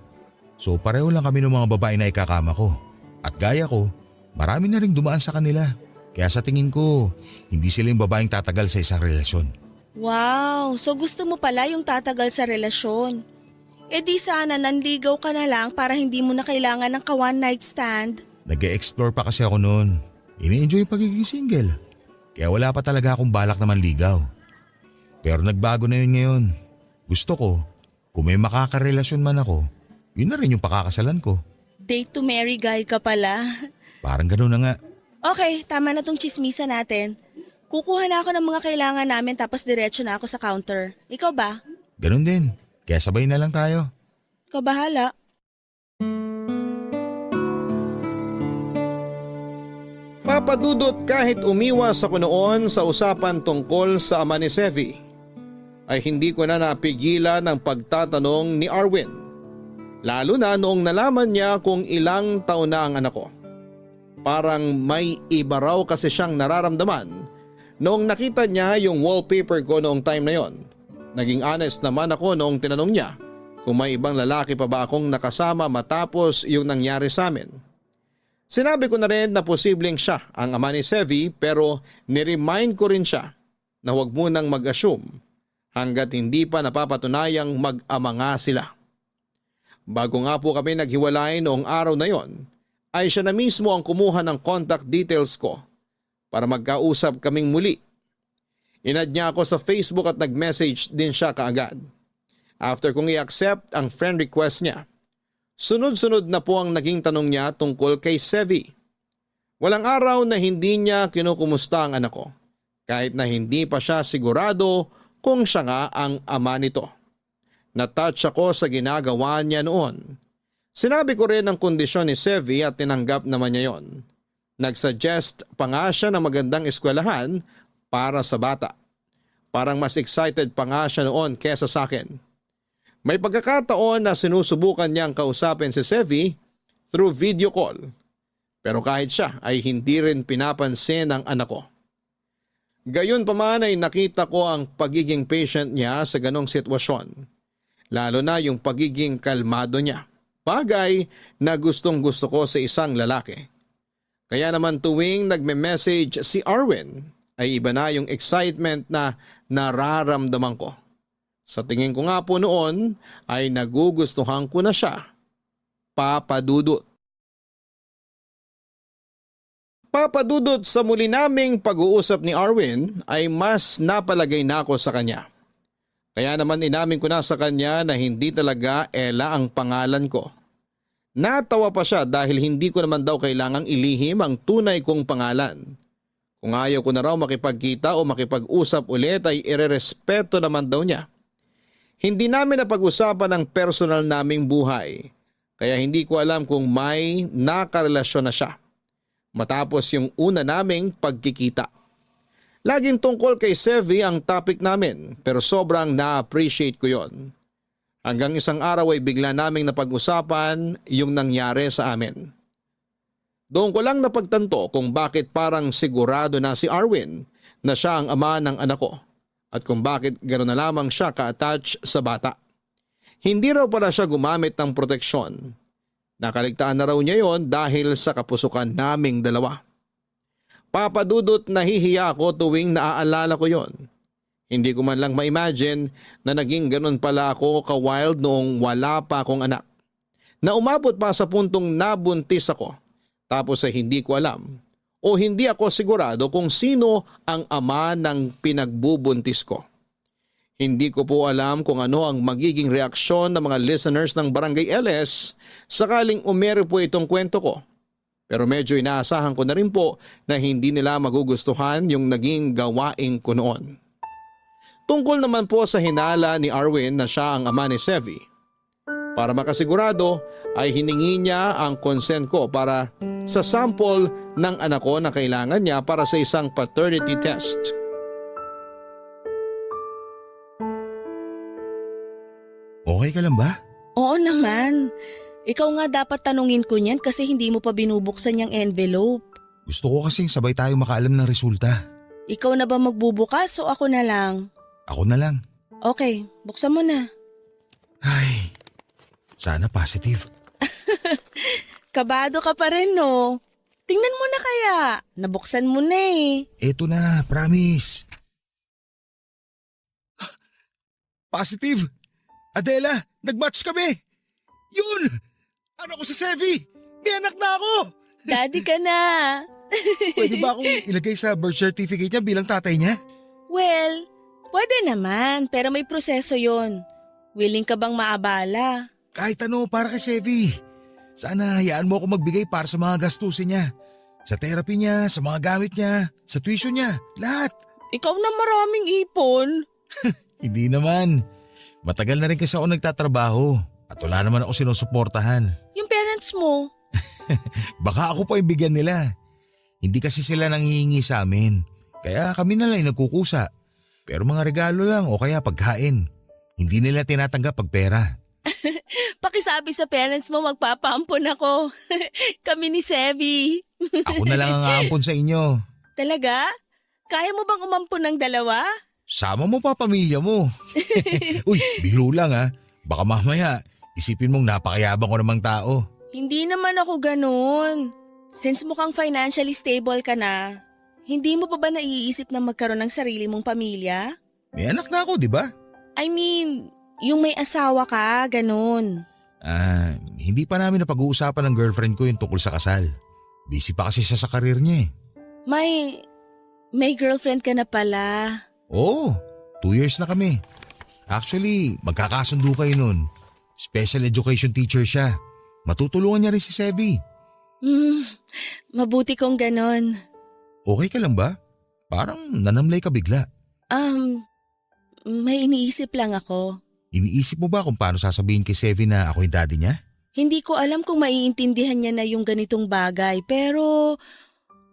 So pareho lang kami ng mga babae na ikakama ko. At gaya ko, marami na rin dumaan sa kanila. Kaya sa tingin ko, hindi sila yung babaeng tatagal sa isang relasyon. Wow, so gusto mo pala yung tatagal sa relasyon. E di sana nanligaw ka na lang para hindi mo na kailangan ng ka-one night stand. Nag-e-explore pa kasi ako noon. Ini-enjoy yung pagiging single. Kaya wala pa talaga akong balak na manligaw. Pero nagbago na yun ngayon. Gusto ko, kung may makakarelasyon man ako, yun na rin yung pakakasalan ko. Date to marry guy ka pala. Parang gano'n na nga. Okay, tama na tong chismisa natin. Kukuha na ako ng mga kailangan namin tapos diretso na ako sa counter. Ikaw ba? Gano'n din. Kaya sabay na lang tayo. Ikaw bahala. Papadudot, kahit umiwas ako noon sa usapan tungkol sa ama ni Sevi, ay hindi ko na napigilan ang pagtatanong ni Arwin. Lalo na noong nalaman niya kung ilang taon na ang anak ko. Parang may iba raw kasi siyang nararamdaman noong nakita niya yung wallpaper ko noong time na yon. Naging honest naman ako noong tinanong niya kung may ibang lalaki pa ba akong nakasama matapos yung nangyari sa amin. Sinabi ko na rin na posibleng siya ang ama ni Sevi pero niremind ko rin siya na huwag munang mag-assume hanggat hindi pa napapatunayang mag-ama nga sila. Bago nga po kami naghiwalay noong araw na yon, ay siya na mismo ang kumuha ng contact details ko para magkausap kaming muli. Inad niya ako sa Facebook at nag-message din siya kaagad. After kong i-accept ang friend request niya, sunod-sunod na po ang naging tanong niya tungkol kay Sevi. Walang araw na hindi niya kinukumusta ang anak ko, kahit na hindi pa siya sigurado kung siya nga ang ama nito. Na-touch ako sa ginagawa niya noon. Sinabi ko rin ang kondisyon ni Sevi at tinanggap naman niya yon. Nag-suggest pa nga siya ng magandang eskwelahan para sa bata. Parang mas excited pa nga siya noon kesa sa akin. May pagkakataon na sinusubukan niyang kausapin si Sevi through video call. Pero kahit siya ay hindi rin pinapansin ng anak ko. Gayon pa man ay nakita ko ang pagiging patient niya sa ganong sitwasyon. Lalo na yung pagiging kalmado niya. Bagay na gustong gusto ko sa isang lalaki. Kaya naman tuwing nagme-message si Arwin ay iba na yung excitement na nararamdaman ko. Sa tingin ko nga po noon ay nagugustuhan ko na siya. Papa Dudut. Papa Dudut, sa muli naming pag-uusap ni Arwin ay mas napalagay na ako sa kanya. Kaya naman inamin ko na sa kanya na hindi talaga Ella ang pangalan ko. Natawa pa siya dahil hindi ko naman daw kailangang ilihim ang tunay kong pangalan. Kung ayaw ko na raw makipagkita o makipag-usap ulit ay irerespeto naman daw niya. Hindi namin napag-usapan ang personal naming buhay, kaya hindi ko alam kung may nakarelasyon na siya. Matapos yung una naming pagkikita. Laging tungkol kay Sevi ang topic namin pero sobrang na-appreciate ko yon. Hanggang isang araw ay bigla naming napag-usapan yung nangyari sa amin. Doon ko lang napagtanto kung bakit parang sigurado na si Arwin na siya ang ama ng anak ko at kung bakit gano'n na lamang siya ka-attach sa bata. Hindi raw pala siya gumamit ng proteksyon. Nakaligtaan na raw niya yon dahil sa kapusukan naming dalawa. Papa Dudut, nahihiya ako tuwing naaalala ko yon. Hindi ko man lang ma-imagine na naging ganun pala ako ka-wild noong wala pa akong anak. Na umabot pa sa puntong nabuntis ako tapos ay hindi ko alam o hindi ako sigurado kung sino ang ama ng pinagbubuntis ko. Hindi ko po alam kung ano ang magiging reaksyon ng mga listeners ng Barangay LS sakaling umere po itong kwento ko. Pero medyo inaasahan ko na rin po na hindi nila magugustuhan yung naging gawain ko noon. Tungkol naman po sa hinala ni Arwin na siya ang ama ni Sevi. Para makasigurado ay hiningi niya ang consent ko para sa sample ng anak ko na kailangan niya para sa isang paternity test. Okay ka lang ba? Oo naman. Ikaw nga dapat tanungin ko niyan kasi hindi mo pa binubuksan yung envelope. Gusto ko kasing sabay tayo makaalam ng resulta. Ikaw na ba magbubukas o ako na lang? Ako na lang. Okay, buksan mo na. Ay, sana positive. Kabado ka pa rin no? Tingnan mo na kaya. Nabuksan mo na eh. Eto na, promise. Positive! Adela, nag-match kami! Yun! Ano ko sa Sevi? May anak na ako! Daddy ka na. Pwede ba akong ilagay sa birth certificate niya bilang tatay niya? Well, pwede naman pero may proseso yon. Willing ka bang maabala? Kahit ano para kay Sevi. Sana hayaan mo ako magbigay para sa mga gastusin niya. Sa therapy niya, sa mga gamit niya, sa tuition niya, lahat. Ikaw na maraming ipon. Hindi naman. Matagal na rin kasi ako nagtatrabaho at wala naman ako sinusuportahan. Yung parents mo. Baka ako pa ibigyan nila. Hindi kasi sila nanghihingi sa amin. Kaya kami na lang nagkukusa. Pero mga regalo lang o kaya pagkain. Hindi nila tinatanggap pag pera. Pakisabi sa parents mo magpapaampon ako. Kami ni Sevi. Ako na lang ang aampon sa inyo. Talaga? Kaya mo bang umampon ng dalawa? Sama mo pa pamilya mo. Uy, biro lang ha. Baka mamaya isipin mong napakayabang ko namang tao. Hindi naman ako ganun. Since mukhang financially stable ka na, hindi mo pa ba naiisip na magkaroon ng sarili mong pamilya? May anak na ako, di ba? I mean, yung may asawa ka, ganun. Hindi pa namin napag-uusapan ng girlfriend ko yung tungkol sa kasal. Busy pa kasi siya sa karir niya eh. May girlfriend ka na pala. Oo, 2 years na kami. Actually, magkakasundo kayo nun. Special education teacher siya. Matutulungan niya rin si Sevi. Mabuti kong ganun. Okay ka lang ba? Parang nanamlay ka bigla. May iniisip lang ako. Iniisip mo ba kung paano sasabihin kay Sevi na ako yung daddy niya? Hindi ko alam kung maiintindihan niya na yung ganitong bagay, pero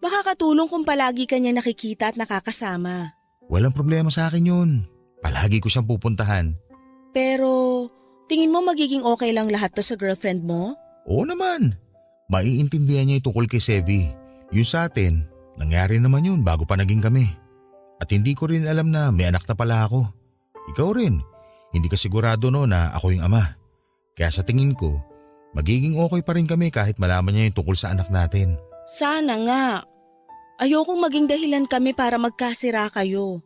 makakatulong kung palagi ka niya nakikita at nakakasama. Walang problema sa akin yun. Palagi ko siyang pupuntahan. Pero tingin mo magiging okay lang lahat to sa girlfriend mo? Oo naman. Maiintindihan niya yung tungkol kay Sevi. Yung sa atin, nangyari naman yun bago pa naging kami. At hindi ko rin alam na may anak na pala ako. Ikaw rin. Hindi ka sigurado no na ako yung ama. Kaya sa tingin ko, magiging okay pa rin kami kahit malaman niya yung tungkol sa anak natin. Sana nga. Ayokong maging dahilan kami para magkasira kayo.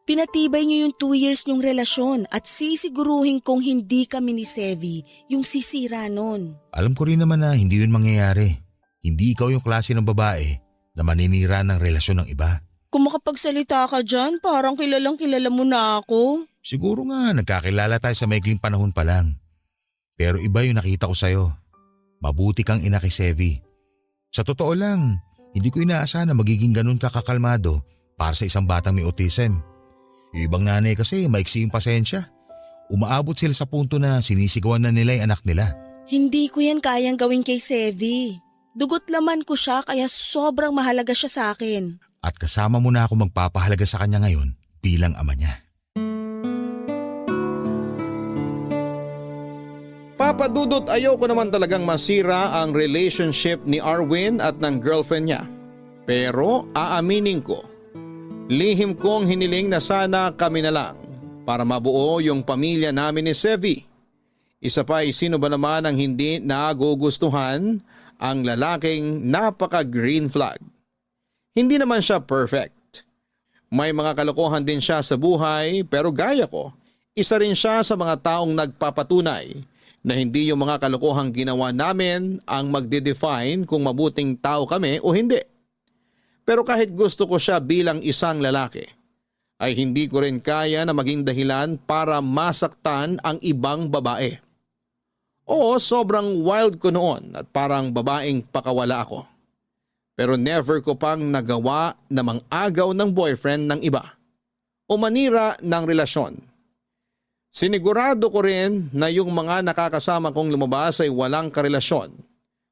Pinatibay niyo yung 2 years niyong relasyon at sisiguruhin kong hindi kami ni Sevi yung sisira nun. Alam ko rin naman na hindi yun mangyayari. Hindi ikaw yung klase ng babae na maninira ng relasyon ng iba. Kung makapagsalita ka dyan, parang kilalang kilala mo na ako. Siguro nga nagkakilala tayo sa maikling panahon pa lang. Pero iba yung nakita ko sa'yo. Mabuti kang ina kay Sevi. Sa totoo lang, hindi ko inaasahan na magiging ganun kakakalmado para sa isang batang may autism. Yung ibang nanay kasi maiksi yung pasensya. Umaabot sila sa punto na sinisigawan na nila yung anak nila. Hindi ko yan kayang gawin kay Sevi. Dugot laman ko siya kaya sobrang mahalaga siya sa akin. At kasama mo na ako magpapahalaga sa kanya ngayon bilang ama niya. Papa Dudut, ayoko naman talagang masira ang relationship ni Arwin at ng girlfriend niya. Pero aaminin ko, lihim kong hiniling na sana kami na lang para mabuo yung pamilya namin ni Sevi. Isa pa ay sino ba naman ang hindi nagugustuhan ang lalaking napaka-green flag. Hindi naman siya perfect. May mga kalokohan din siya sa buhay pero gaya ko, isa rin siya sa mga taong nagpapatunay na hindi yung mga kalokohang ginawa namin ang magde-define kung mabuting tao kami o hindi. Pero kahit gusto ko siya bilang isang lalaki, ay hindi ko rin kaya na maging dahilan para masaktan ang ibang babae. Oo, sobrang wild ko noon at parang babaeng pakawala ako. Pero never ko pang nagawa na mang-agaw ng boyfriend ng iba o manira ng relasyon. Sinigurado ko rin na yung mga nakakasama kong lumabas ay walang karelasyon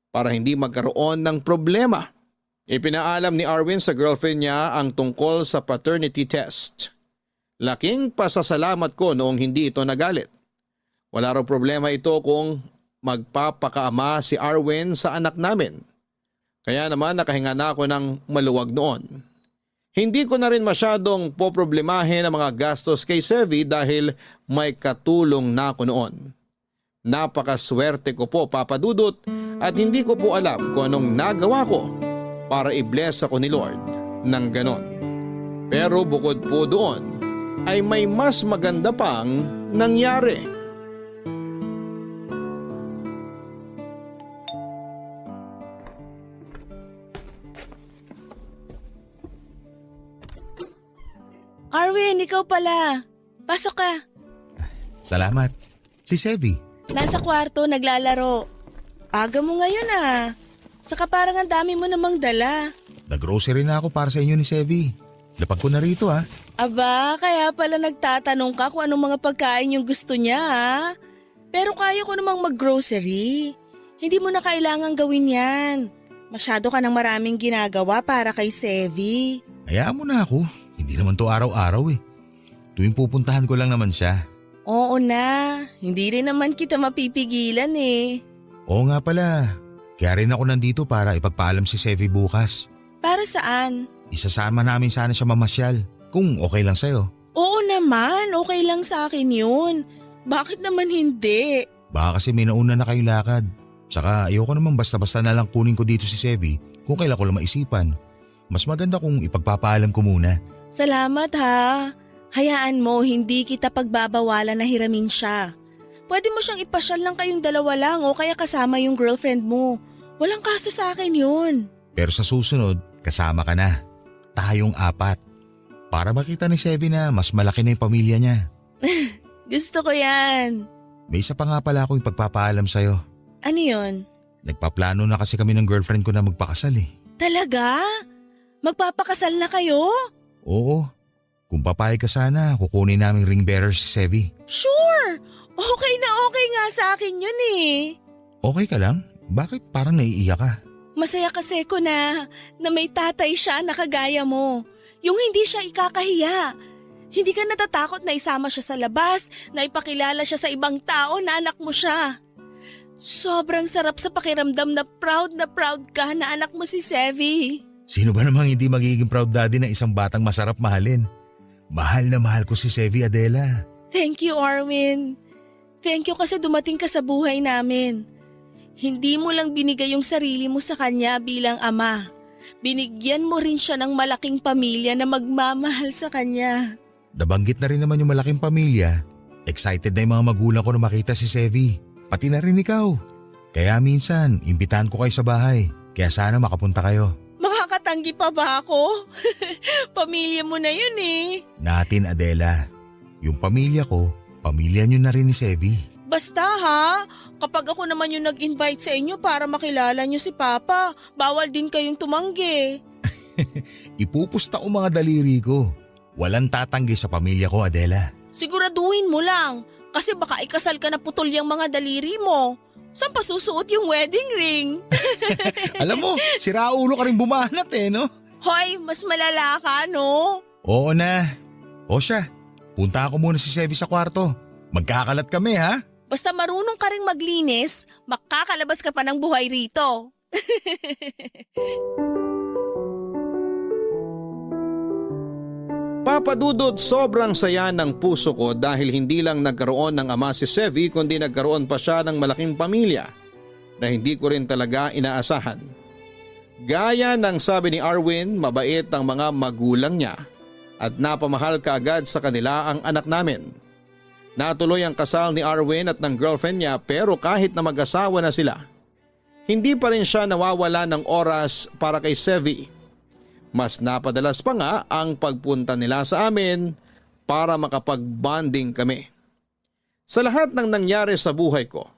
para hindi magkaroon ng problema. Ipinaalam ni Arwin sa girlfriend niya ang tungkol sa paternity test. Laking pasasalamat ko noong hindi ito nagalit. Wala raw problema ito kung magpapakaama si Arwin sa anak namin. Kaya naman nakahinga na ako ng maluwag noon. Hindi ko na rin masyadong poproblemahin ang mga gastos kay Sevi dahil may katulong na ako noon. Napakaswerte ko po, Papa Dudut, at hindi ko po alam kung anong nagawa ko para i-bless ako ni Lord ng ganon. Pero bukod po doon ay may mas maganda pang nangyari. Arwin, ikaw pala. Pasok ka. Salamat. Si Sevi. Nasa kwarto, naglalaro. Aga mo ngayon ah. Saka parang ang dami mo namang dala. Nag-grocery na ako para sa inyo ni Sevi. Lapag ko na rito ha. Aba, kaya pala nagtatanong ka kung anong mga pagkain yung gusto niya ha. Pero kaya ko namang mag-grocery. Hindi mo na kailangan gawin yan. Masyado ka ng maraming ginagawa para kay Sevi. Hayaan mo na ako. Hindi naman to araw-araw eh. Tuwing pupuntahan ko lang naman siya. Oo na, hindi rin naman kita mapipigilan eh. Oo nga pala, kaya rin ako nandito para ipagpaalam si Sevi bukas. Para saan? Isasama namin sana siya mamasyal, kung okay lang sa'yo. Oo naman, okay lang sa akin yun. Bakit naman hindi? Baka kasi may nauna na kayong lakad. Saka ayoko naman basta-basta na lang kunin ko dito si Sevi kung kailan ko lang maisipan. Mas maganda kung ipagpapaalam ko muna. Salamat ha. Hayaan mo, hindi kita pagbabawalan na hiramin siya. Pwede mo siyang ipasyal lang kayong dalawa lang o kaya kasama yung girlfriend mo. Walang kaso sa akin yun. Pero sa susunod, kasama ka na. Tayong 4. Para makita ni Sevi na mas malaki na yung pamilya niya. Gusto ko yan. May isa pa nga pala akong ipagpapaalam sa'yo. Ano yun? Nagpaplano na kasi kami ng girlfriend ko na magpakasal eh. Talaga? Magpapakasal na kayo? Oo. Kung papayag ka sana, kukunin naming ring bearer si Sevi. Sure! Okay na okay nga sa akin yun eh. Okay ka lang? Bakit parang naiiyak ka? Masaya kasi ko na may tatay siya na kagaya mo. Yung hindi siya ikakahiya. Hindi ka natatakot na isama siya sa labas, na ipakilala siya sa ibang tao na anak mo siya. Sobrang sarap sa pakiramdam na proud ka na anak mo si Sevi. Sino ba namang hindi magiging proud daddy na isang batang masarap mahalin? Mahal na mahal ko si Sevi, Adela. Thank you, Arwin. Thank you kasi dumating ka sa buhay namin. Hindi mo lang binigay yung sarili mo sa kanya bilang ama. Binigyan mo rin siya ng malaking pamilya na magmamahal sa kanya. Nabanggit na rin naman yung malaking pamilya. Excited na yung mga magulang ko na makita si Sevi. Pati na rin ikaw. Kaya minsan, imbitahan ko kayo sa bahay. Kaya sana makapunta kayo. Makakatanggi pa ba ako? Pamilya mo na yun eh. Natin, Adela. Yung pamilya ko, pamilya nyo na rin ni Sevi. Basta ha, kapag ako naman yung nag-invite sa inyo para makilala nyo si Papa, bawal din kayong tumanggi. Ipupusta ko mga daliri ko. Walang tatanggi sa pamilya ko, Adela. Siguraduhin mo lang, kasi baka ikasal ka na putol yung mga daliri mo. Saan pa susuot yung wedding ring? Alam mo, siraulo ka rin bumanat no? Hoy, mas malala ka, no? Oo na. O siya, punta ako muna si Sevi sa kwarto. Magkakalat kami ha? Basta marunong ka rin maglinis, makakalabas ka pa ng buhay rito. Papadudot, sobrang saya ng puso ko dahil hindi lang nagkaroon ng ama si Sevi kundi nagkaroon pa siya ng malaking pamilya na hindi ko rin talaga inaasahan. Gaya ng sabi ni Arwin, mabait ang mga magulang niya at napamahal kaagad sa kanila ang anak namin. Natuloy ang kasal ni Arwin at ng girlfriend niya pero kahit na mag-asawa na sila, hindi pa rin siya nawawala ng oras para kay Sevi. Mas napadalas pa nga ang pagpunta nila sa amin para makapag-bonding kami. Sa lahat ng nangyari sa buhay ko,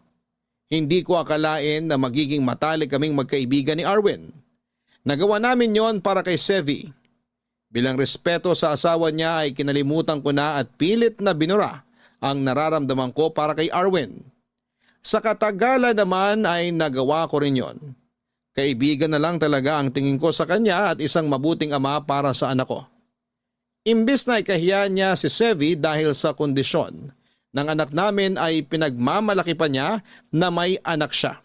hindi ko akalain na magiging matalik kaming magkaibigan ni Arwin. Nagawa namin yon para kay Sevi. Bilang respeto sa asawa niya ay kinalimutan ko na at pilit na binura ang nararamdaman ko para kay Arwin. Sa katagalan naman ay nagawa ko rin yon. Kaibigan na lang talaga ang tingin ko sa kanya at isang mabuting ama para sa anak ko. Imbis na ikahiya niya si Sevi dahil sa kondisyon ng anak namin ay pinagmamalaki pa niya na may anak siya.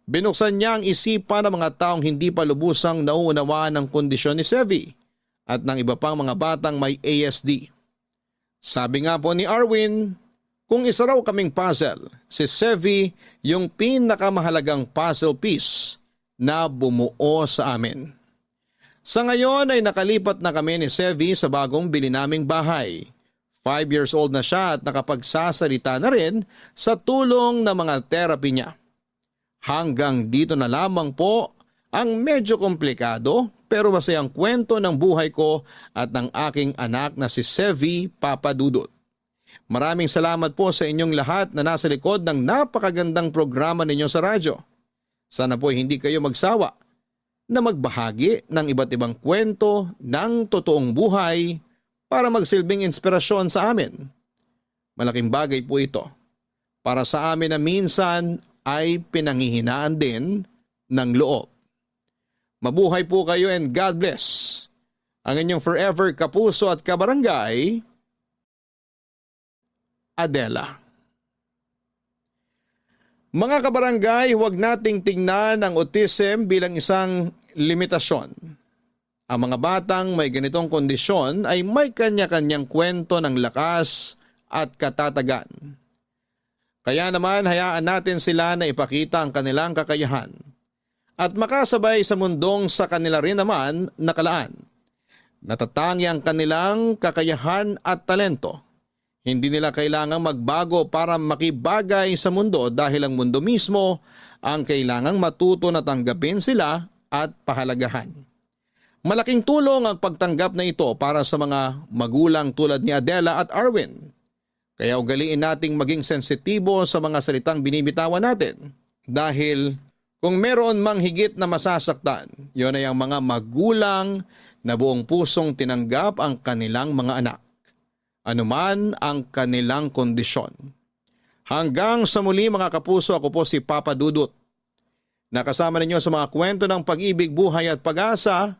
Binuksan niya ang isipan ng mga taong hindi pa lubusang nauunawaan ng kondisyon ni Sevi at ng iba pang mga batang may ASD. Sabi nga po ni Arwin, kung isa raw kaming puzzle, si Sevi yung pinakamahalagang puzzle piece na bumuo sa amin. Sa ngayon ay nakalipat na kami ni Sevi sa bagong bili naming bahay. 5 years old na siya at nakapagsasalita na rin sa tulong ng mga therapy niya. Hanggang dito na lamang po ang medyo komplikado pero masayang kwento ng buhay ko at ng aking anak na si Sevi Papadudot. Maraming salamat po sa inyong lahat na nasa likod ng napakagandang programa ninyo sa radyo. Sana po hindi kayo magsawa na magbahagi ng iba't ibang kwento ng totoong buhay para magsilbing inspirasyon sa amin. Malaking bagay po ito para sa amin na minsan ay pinanghihinaan din ng loob. Mabuhay po kayo and God bless. Ang inyong forever kapuso at kabarangay, Adela. Mga kabarangay, huwag nating tingnan ang autism bilang isang limitasyon. Ang mga batang may ganitong kondisyon ay may kanya-kanyang kwento ng lakas at katatagan. Kaya naman hayaan natin sila na ipakita ang kanilang kakayahan at makasabay sa mundong sa kanila rin naman nakalaan. Natatangi ang kanilang kakayahan at talento. Hindi nila kailangang magbago para makibagay sa mundo dahil ang mundo mismo ang kailangang matuto na tanggapin sila at pahalagahan. Malaking tulong ang pagtanggap na ito para sa mga magulang tulad ni Adela at Arwin. Kaya ugaliin nating maging sensitibo sa mga salitang binibitawan natin. Dahil kung meron mang higit na masasaktan, yon ay ang mga magulang na buong pusong tinanggap ang kanilang mga anak. Anuman ang kanilang kondisyon. Hanggang sa muli mga kapuso, ako po si Papa Dudut. Nakasama ninyo sa mga kwento ng pag-ibig, buhay at pag-asa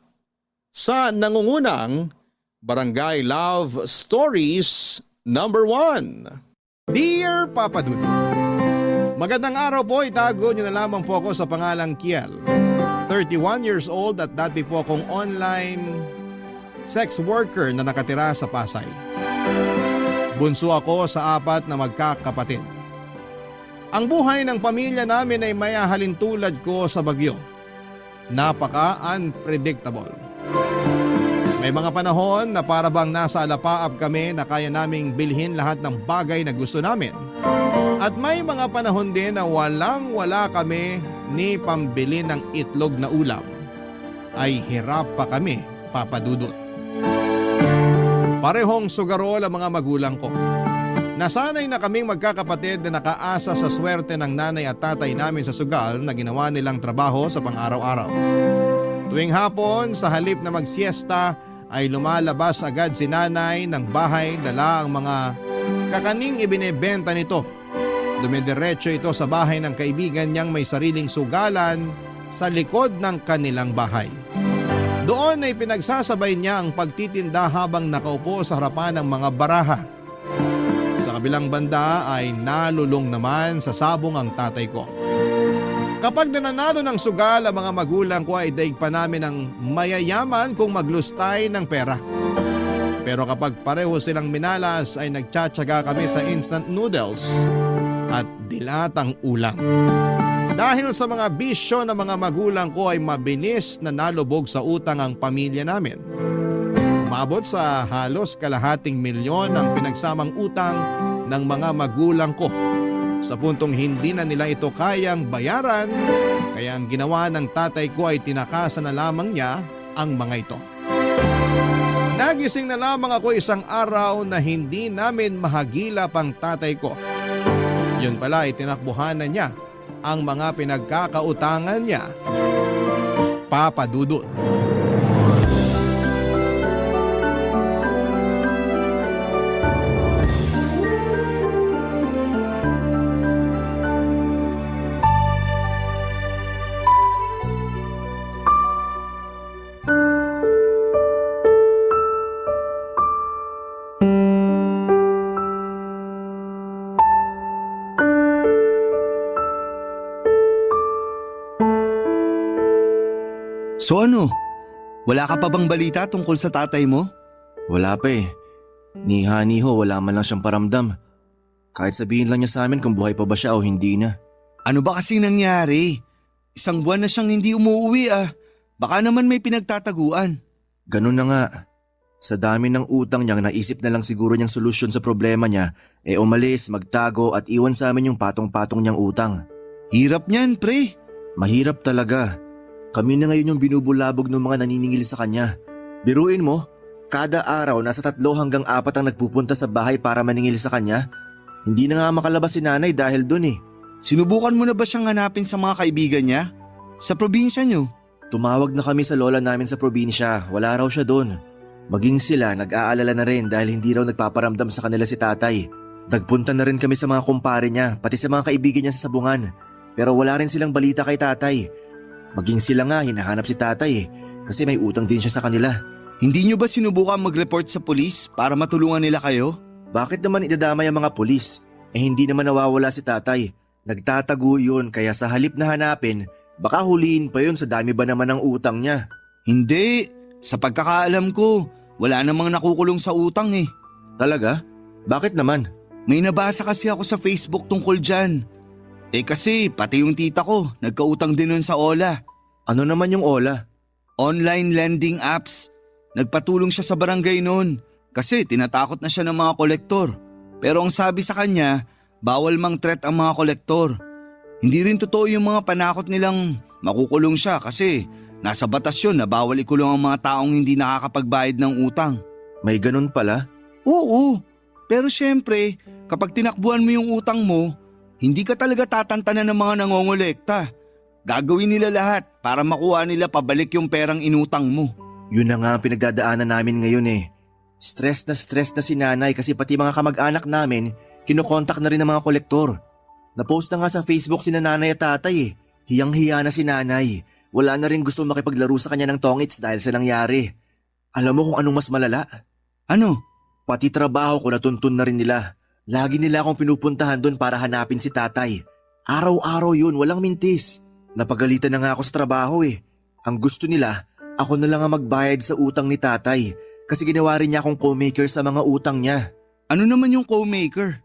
sa nangungunang Barangay Love Stories Number 1. Dear Papa Dudut, magandang araw po, itago niyo na lamang po ako sa pangalang Kiel. 31 years old at dati po akong online sex worker na nakatira sa Pasay. Bunso ako sa 4 na magkakapatid. Ang buhay ng pamilya namin ay may halintulad ko sa bagyo. Napaka-unpredictable. May mga panahon na para bang nasa alapaap kami na kaya naming bilhin lahat ng bagay na gusto namin. At may mga panahon din na walang-wala kami ni pambili ng itlog na ulam. Ay hirap pa kami, Papa Dudut. Parehong sugarol ang mga magulang ko. Nasanay na kaming magkakapatid na nakaasa sa swerte ng nanay at tatay namin sa sugal na ginawa nilang trabaho sa pang-araw-araw. Tuwing hapon, sa halip na magsiesta, ay lumalabas agad si nanay ng bahay, dala ang mga kakaning ibinebenta nito. Dumidiretso ito sa bahay ng kaibigan niyang may sariling sugalan sa likod ng kanilang bahay. Doon ay pinagsasabay niya ang pagtitinda habang nakaupo sa harapan ng mga baraha. Sa kabilang banda ay nalulong naman sa sabong ang tatay ko. Kapag nananalo ng sugal ang mga magulang ko ay daig pa namin ang mayayaman kung maglustay ng pera. Pero kapag pareho silang minalas ay nagtsatsaga kami sa instant noodles at dilatang ulam. Dahil sa mga bisyo ng mga magulang ko ay mabilis na nalubog sa utang ang pamilya namin. Umabot sa halos kalahating milyon ang pinagsamang utang ng mga magulang ko. Sa puntong hindi na nila ito kayang bayaran, kaya ang ginawa ng tatay ko ay tinakasan na lamang niya ang mga ito. Nagising na lamang ako isang araw na hindi namin mahagilap ang tatay ko. Yun pala ay tinakbuhan na niya ang mga pinagkakautangan niya. Papa Dudut. So ano? Wala ka pa bang balita tungkol sa tatay mo? Wala pa eh. Ni Honey ho, wala man lang siyang paramdam. Kahit sabihin lang niya sa amin kung buhay pa ba siya o hindi na. Ano ba kasi nangyari? 1 buwan na siyang hindi umuwi ah. Baka naman may pinagtataguan. Ganun na nga. Sa dami ng utang niya, naisip na lang siguro niyang solusyon sa problema niya, umalis, magtago at iwan sa amin yung patong-patong niyang utang. Hirap niyan, pre. Mahirap talaga. Kami na ngayon yung binubulabog ng mga naniningil sa kanya. Biruin mo, kada araw nasa 3 hanggang 4 ang nagpupunta sa bahay para maningil sa kanya. Hindi na nga makalabas si nanay dahil dun eh. Sinubukan mo na ba siyang hanapin sa mga kaibigan niya? Sa probinsya niyo? Tumawag na kami sa lola namin sa probinsya, wala raw siya dun. Maging sila nag-aalala na rin dahil hindi raw nagpaparamdam sa kanila si tatay. Nagpunta na rin kami sa mga kumpare niya, pati sa mga kaibigan niya sa sabungan. Pero wala rin silang balita kay tatay. Maging sila nga hinahanap si tatay kasi may utang din siya sa kanila. Hindi niyo ba sinubukan mag-report sa pulis para matulungan nila kayo? Bakit naman idadamay ang mga pulis? Hindi naman nawawala si tatay. Nagtatago yun kaya sa halip na hanapin, baka huliin pa yun sa dami ba naman ng utang niya. Hindi, sa pagkakaalam ko, wala namang nakukulong sa utang eh. Talaga? Bakit naman? May nabasa kasi ako sa Facebook tungkol dyan. Kasi pati yung tita ko, nagkautang din nun sa Ola. Ano naman yung Ola? Online lending apps. Nagpatulong siya sa barangay noon kasi tinatakot na siya ng mga kolektor. Pero ang sabi sa kanya, bawal mang threat ang mga kolektor. Hindi rin totoo yung mga panakot nilang makukulong siya kasi nasa batas yun na bawal ikulong ang mga taong hindi nakakapagbayad ng utang. May ganun pala? Oo, pero syempre kapag tinakbuhan mo yung utang mo, hindi ka talaga tatantanan ng mga nangongolekta. Gagawin nila lahat para makuha nila pabalik yung perang inutang mo. Yun na nga ang pinagdadaanan namin ngayon eh. Stress na si nanay kasi pati mga kamag-anak namin kinokontak na rin ng mga kolektor. Napost na nga sa Facebook si nanay at tatay eh. Hiyang-hiya na si nanay. Wala na rin gusto makipaglaro sa kanya ng tongits dahil sa nangyari. Alam mo kung anong mas malala? Ano? Pati trabaho ko natuntun na rin nila. Lagi nila akong pinupuntahan doon para hanapin si tatay. Araw-araw yun, walang mintis. Napagalitan na nga ako sa trabaho eh. Ang gusto nila, ako na lang ang magbayad sa utang ni tatay kasi ginawa rin niya akong co-maker sa mga utang niya. Ano naman yung co-maker?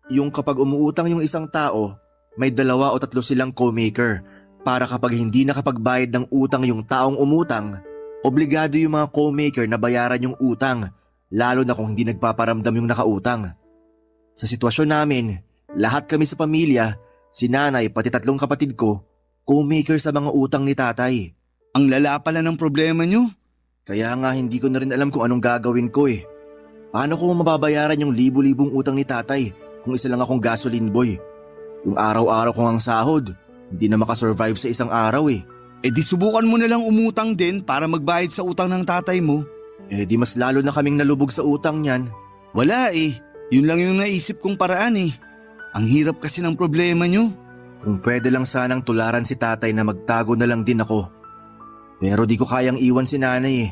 Yung kapag umuutang yung isang tao, may 2 o 3 silang co-maker para kapag hindi nakapagbayad ng utang yung taong umutang, obligado yung mga co-maker na bayaran yung utang, lalo na kung hindi nagpaparamdam yung nakautang. Sa sitwasyon namin, lahat kami sa pamilya, si nanay pati 3 kapatid ko, co-maker sa mga utang ni tatay. Ang lala pala ng problema nyo. Kaya nga hindi ko na rin alam kung anong gagawin ko eh. Paano ko mababayaran yung libu-libong utang ni tatay kung isa lang akong gasoline boy? Yung araw-araw kong ang sahod, hindi na makasurvive sa isang araw eh. Di subukan mo na lang umutang din para magbayad sa utang ng tatay mo. Di mas lalo na kaming nalubog sa utang niyan. Wala eh, yun lang yung naisip kong paraan eh. Ang hirap kasi ng problema nyo. Kung pwede lang sanang tularan si tatay na magtago na lang din ako. Pero di ko kayang iwan si nanay eh.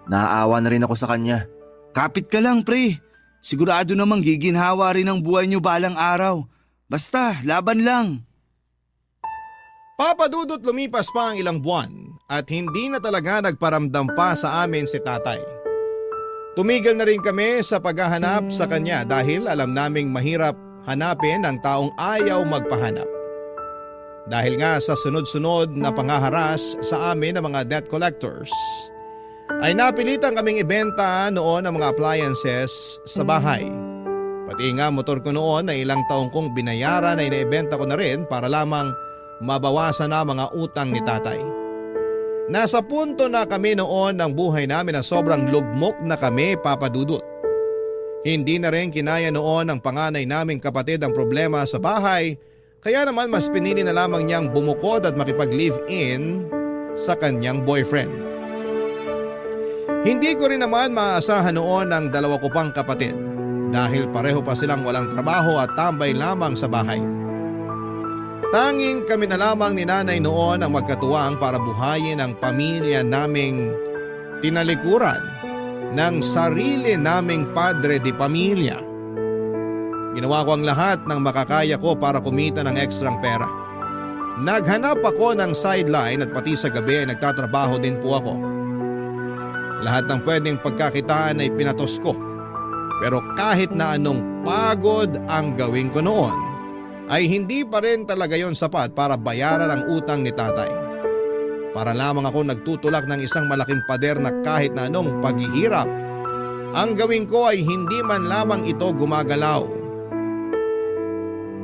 Naaawa na rin ako sa kanya. Kapit ka lang pre. Sigurado namang giginhawa rin ang buhay nyo balang araw. Basta, laban lang. Papadudot lumipas pa ang ilang buwan at hindi na talaga nagparamdam pa sa amin si tatay. Tumigil na rin kami sa paghahanap sa kanya dahil alam naming mahirap hanapin ang taong ayaw magpahanap. Dahil nga sa sunod-sunod na panghaharas sa amin ng mga debt collectors, ay napilitan kaming ibenta noon ang mga appliances sa bahay. Pati nga motor ko noon na ilang taong kong binayaran ay naibenta ko na rin para lamang mabawasan na mga utang ni tatay. Nasa punto na kami noon ng buhay namin na sobrang lugmok na kami, papadudot. Hindi na rin kinaya noon ng panganay naming kapatid ang problema sa bahay, kaya naman mas pinili na lamang niyang bumukod at makipag-live-in sa kanyang boyfriend. Hindi ko rin naman maaasahan noon ang 2 ko pang kapatid dahil pareho pa silang walang trabaho at tambay lamang sa bahay. Tanging kami na lamang ni nanay noon ang magkatuwang para buhayin ang pamilya naming tinalikuran ng sarili naming padre de pamilya. Ginawa ko ang lahat ng makakaya ko para kumita ng ekstrang pera. Naghanap ako ng sideline at pati sa gabi ay nagtatrabaho din po ako. Lahat ng pwedeng pagkakitaan ay pinatos ko. Pero kahit na anong pagod ang gawin ko noon, ay hindi pa rin talaga yon sapat para bayaran ang utang ni tatay. Para lamang ako nagtutulak ng isang malaking pader na kahit na anong paghihirap, ang gawin ko ay hindi man lamang ito gumagalaw.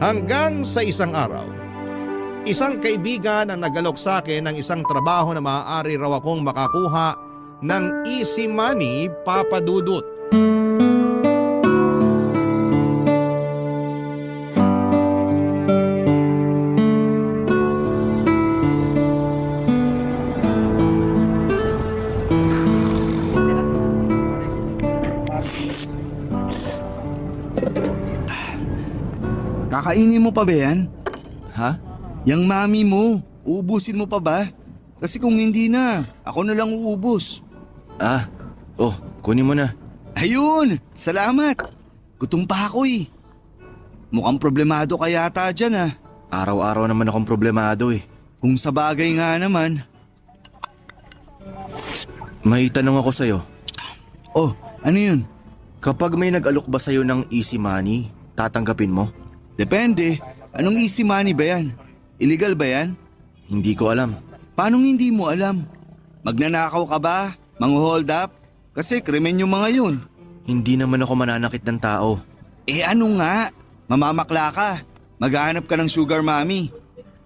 Hanggang sa isang araw, isang kaibigan ang nagalok sa akin ng isang trabaho na maaari raw akong makakuha ng easy money, papadudot. Kakainin mo pa ba yan? Ha? Yang mami mo, uubusin mo pa ba? Kasi kung hindi na, ako na lang uubos. Kunin mo na. Ayun, salamat. Gutom pa ako eh. Mukhang problemado ka yata dyan ah. Araw-araw naman akong problemado eh. Kung sa bagay nga naman. May tanong ako sa'yo. Oh, ano yun? Kapag may nag-alok ba sa'yo ng easy money, tatanggapin mo? Depende. Anong easy money ba yan? Illegal ba yan? Hindi ko alam. Paanong hindi mo alam? Magnanakaw ka ba? Mang-hold up? Kasi krimen yung mga yun. Hindi naman ako mananakit ng tao. Eh ano nga? Mamamakla ka. Maghahanap ka ng sugar mommy.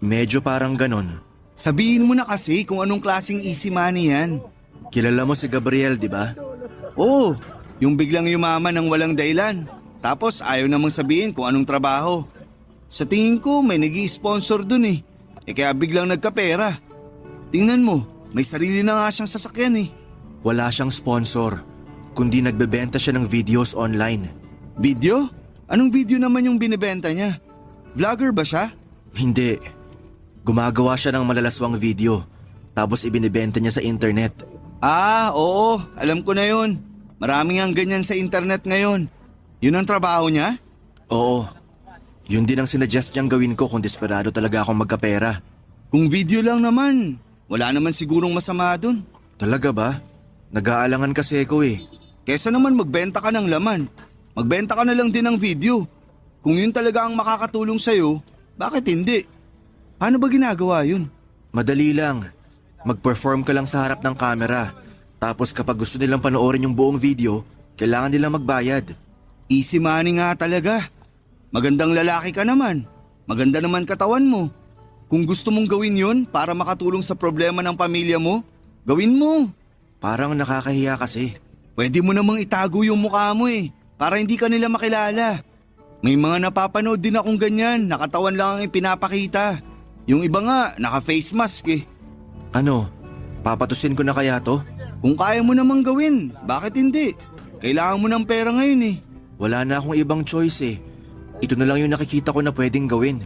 Medyo parang ganon. Sabihin mo na kasi kung anong klaseng easy money yan. Kilala mo si Gabriel, di ba? Oo, yung biglang yumaman ng walang dahilan. Tapos ayaw namang sabihin kung anong trabaho. Sa tingin ko may nag-i-sponsor dun eh. Kaya biglang nagkapera. Tingnan mo, may sarili na nga siyang sasakyan eh. Wala siyang sponsor, kundi nagbebenta siya ng videos online. Video? Anong video naman yung binibenta niya? Vlogger ba siya? Hindi. Gumagawa siya ng malalaswang video, tapos ibinibenta niya sa internet. Ah, oo. Alam ko na yun. Maraming ang ganyan sa internet ngayon. Yun ang trabaho niya? Oo. Yun din ang sinuggest niyang gawin ko kung desperado talaga akong magkapera. Kung video lang naman, wala naman sigurong masama dun. Talaga ba? Nag-aalangan kasi ako eh. Kesa naman magbenta ka ng laman. Magbenta ka na lang din ng video. Kung yun talaga ang makakatulong sa'yo, bakit hindi? Paano ba ginagawa yun? Madali lang. Mag-perform ka lang sa harap ng camera. Tapos kapag gusto nilang panoorin yung buong video, kailangan nilang magbayad. Easy money nga talaga. Magandang lalaki ka naman. Maganda naman katawan mo. Kung gusto mong gawin yun para makatulong sa problema ng pamilya mo, gawin mo. Parang nakakahiya kasi. Pwede mo namang itago yung mukha mo eh, para hindi ka nila makilala. May mga napapanood din akong ganyan, nakatawan lang ang ipinapakita. Yung iba nga, naka-face mask eh. Ano? Papatusin ko na kaya to? Kung kaya mo namang gawin, bakit hindi? Kailangan mo ng pera ngayon eh. Wala na akong ibang choice eh. Ito na lang yung nakikita ko na pwedeng gawin.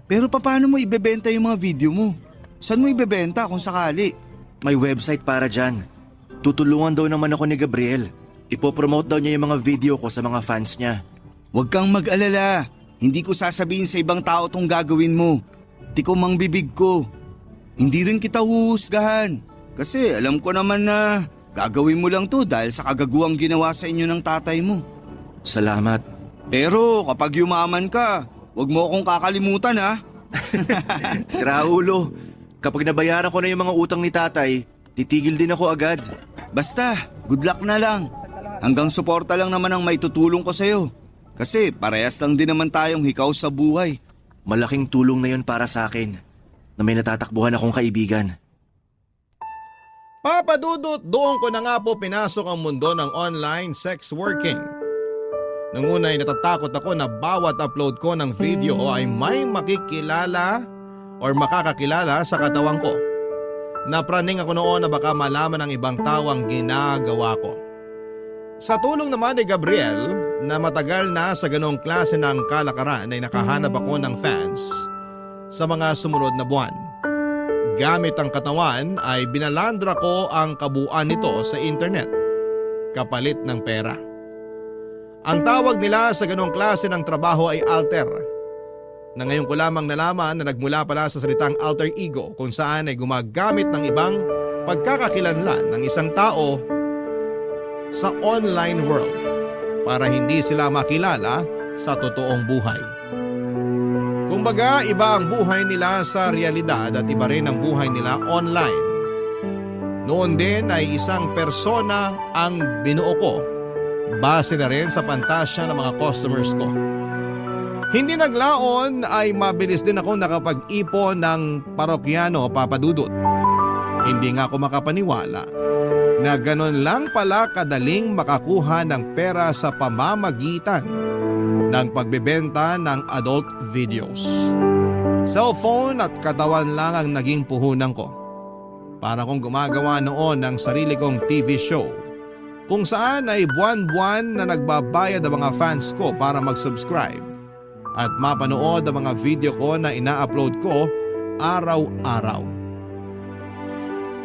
Pero paano mo ibebenta yung mga video mo? Saan mo ibebenta kung sakali? May website para dyan. Tutulungan daw naman ako ni Gabriel. Ipopromote daw niya yung mga video ko sa mga fans niya. Huwag kang mag-alala. Hindi ko sasabihin sa ibang tao tong gagawin mo. Tikom ang bibig ko. Hindi rin kita huhusgahan. Kasi alam ko naman na gagawin mo lang to dahil sa kagaguhang ginawa sa inyo ng tatay mo. Salamat. Pero kapag yumaman ka, huwag mo akong kakalimutan ha. Sira ulo. Kapag nabayaran ko na yung mga utang ni tatay, titigil din ako agad. Basta, good luck na lang. Hanggang suporta lang naman ang maitutulong ko sa'yo. Kasi parehas lang din naman tayong hikaw sa buhay. Malaking tulong na yun para sa akin na may natatakbuhan akong kaibigan. Papa Dudut, doon ko na nga po pinasok ang mundo ng online sex working. Nung una ay natatakot ako na bawat upload ko ng video ay may makikilala or makakakilala sa katawan ko. Napraning ako noon na baka malaman ng ibang tao ang ginagawa ko. Sa tulong naman ni Gabriel na matagal na sa ganong klase ng kalakaran ay nakahanap ako ng fans sa mga sumunod na buwan. Gamit ang katawan ay binalandra ko ang kabuuan nito sa internet, kapalit ng pera. Ang tawag nila sa ganong klase ng trabaho ay alter, na ngayon ko lamang nalaman na nagmula pala sa salitang alter ego kung saan ay gumagamit ng ibang pagkakakilanlan ng isang tao sa online world para hindi sila makilala sa totoong buhay. Kumbaga, iba ang buhay nila sa realidad at iba rin ang buhay nila online. Noon din ay isang persona ang binuo ko, base na rin sa pantasya ng mga customers ko. Hindi naglaon ay mabilis din ako nakapag-ipon ng parokyano, Papa Dudut. Hindi nga ako makapaniwala na ganon lang pala kadaling makakuha ng pera sa pamamagitan ng pagbebenta ng adult videos. Cellphone at katawan lang ang naging puhunan ko. Para kong gumagawa noon ng sarili kong TV show kung saan ay buwan-buwan na nagbabayad ang mga fans ko para mag-subscribe at mapanood ang mga video ko na ina-upload ko araw-araw.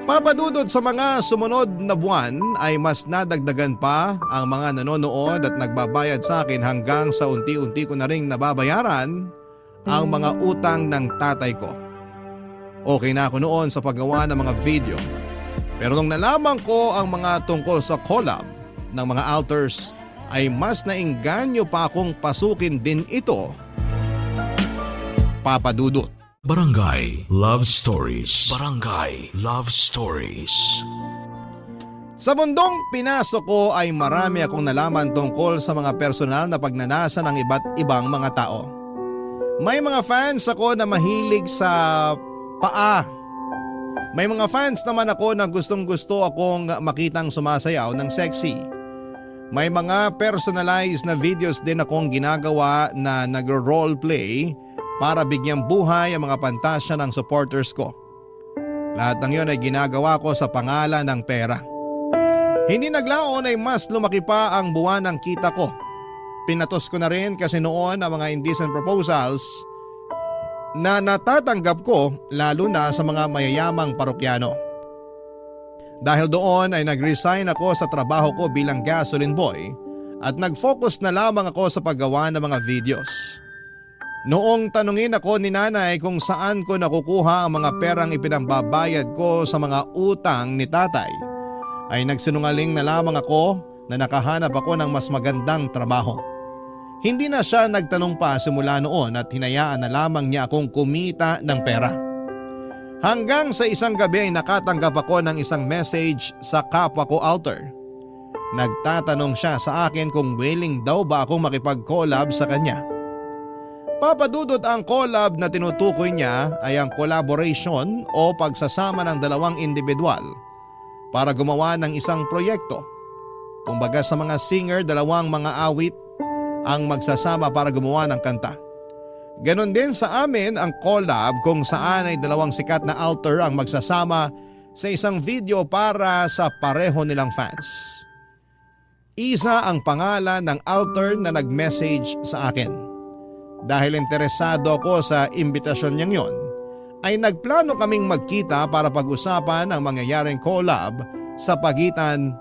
Papadudod sa mga sumunod na buwan ay mas nadagdagan pa ang mga nanonood at nagbabayad sa akin hanggang sa unti-unti ko na ring nababayaran ang mga utang ng tatay ko. Okay na ako noon sa paggawa ng mga video. Pero nung nalaman ko ang mga tungkol sa collab ng mga alters ay mas nainganyo pa akong pasukin din ito. Papadudot. Barangay Love Stories. Barangay Love Stories. Sa mundong pinasok ko ay marami akong nalaman tungkol sa mga personal na pagnanasa ng iba't ibang mga tao. May mga fans ako na mahilig sa paa. May mga fans naman ako na gustong-gusto akong makitang sumasayaw ng sexy. May mga personalized na videos din akong ginagawa na nagro-roleplay para bigyang buhay ang mga pantasya ng supporters ko. Lahat ng yon ay ginagawa ko sa pangalan ng pera. Hindi naglaon ay mas lumaki pa ang buwan ng kita ko. Pinatos ko na rin kasi noon ang mga indecent proposals na natatanggap ko lalo na sa mga mayayamang parokyano. Dahil doon ay nag-resign ako sa trabaho ko bilang gasoline boy at nag-focus na lamang ako sa paggawa ng mga videos. Noong tanungin ako ni nanay kung saan ko nakukuha ang mga perang ipinambabayad ko sa mga utang ni tatay, ay nagsinungaling na lamang ako na nakahanap ako ng mas magandang trabaho. Hindi na siya nagtanong pa simula noon at hinayaan na lamang niya akong kumita ng pera. Hanggang sa isang gabi ay nakatanggap ako ng isang message sa kapwa ko alter. Nagtatanong siya sa akin kung willing daw ba akong makipag-collab sa kanya. Papadudot ang collab na tinutukoy niya ay ang collaboration o pagsasama ng dalawang individual para gumawa ng isang proyekto. Kumbaga sa mga singer, dalawang mga awit ang magsasama para gumawa ng kanta. Ganon din sa amin ang collab kung saan ay dalawang sikat na alter ang magsasama sa isang video para sa pareho nilang fans. Isa ang pangalan ng alter na nag-message sa akin. Dahil interesado ako sa imbitasyon niyang yon, ay nagplano kaming magkita para pag-usapan ang mangyayaring collab sa pagitan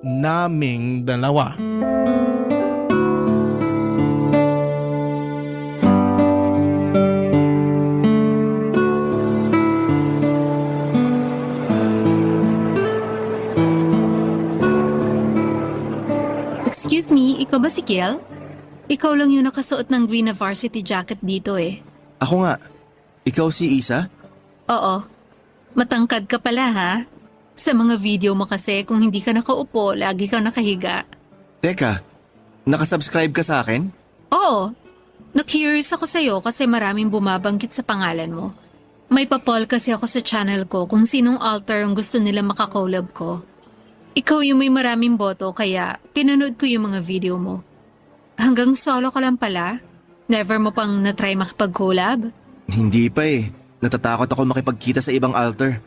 naming dalawa. Excuse me, ikaw ba si Kiel? Ikaw lang yung nakasuot ng green na varsity jacket dito eh. Ako nga. Ikaw si Isa? Oo. Matangkad ka pala ha? Sa mga video mo kasi kung hindi ka nakaupo, lagi kang nakahiga. Teka, nakasubscribe ka sa akin? Oo. Na-curious ako sa'yo kasi maraming bumabanggit sa pangalan mo. May pa-poll kasi ako sa channel ko kung sinong alter ang gusto nila makakollab ko. Ikaw yung may maraming boto kaya pinanood ko yung mga video mo. Hanggang solo ka lang pala? Never mo pang na-try makipag-collab? Hindi pa eh. Natatakot ako makipagkita sa ibang alter.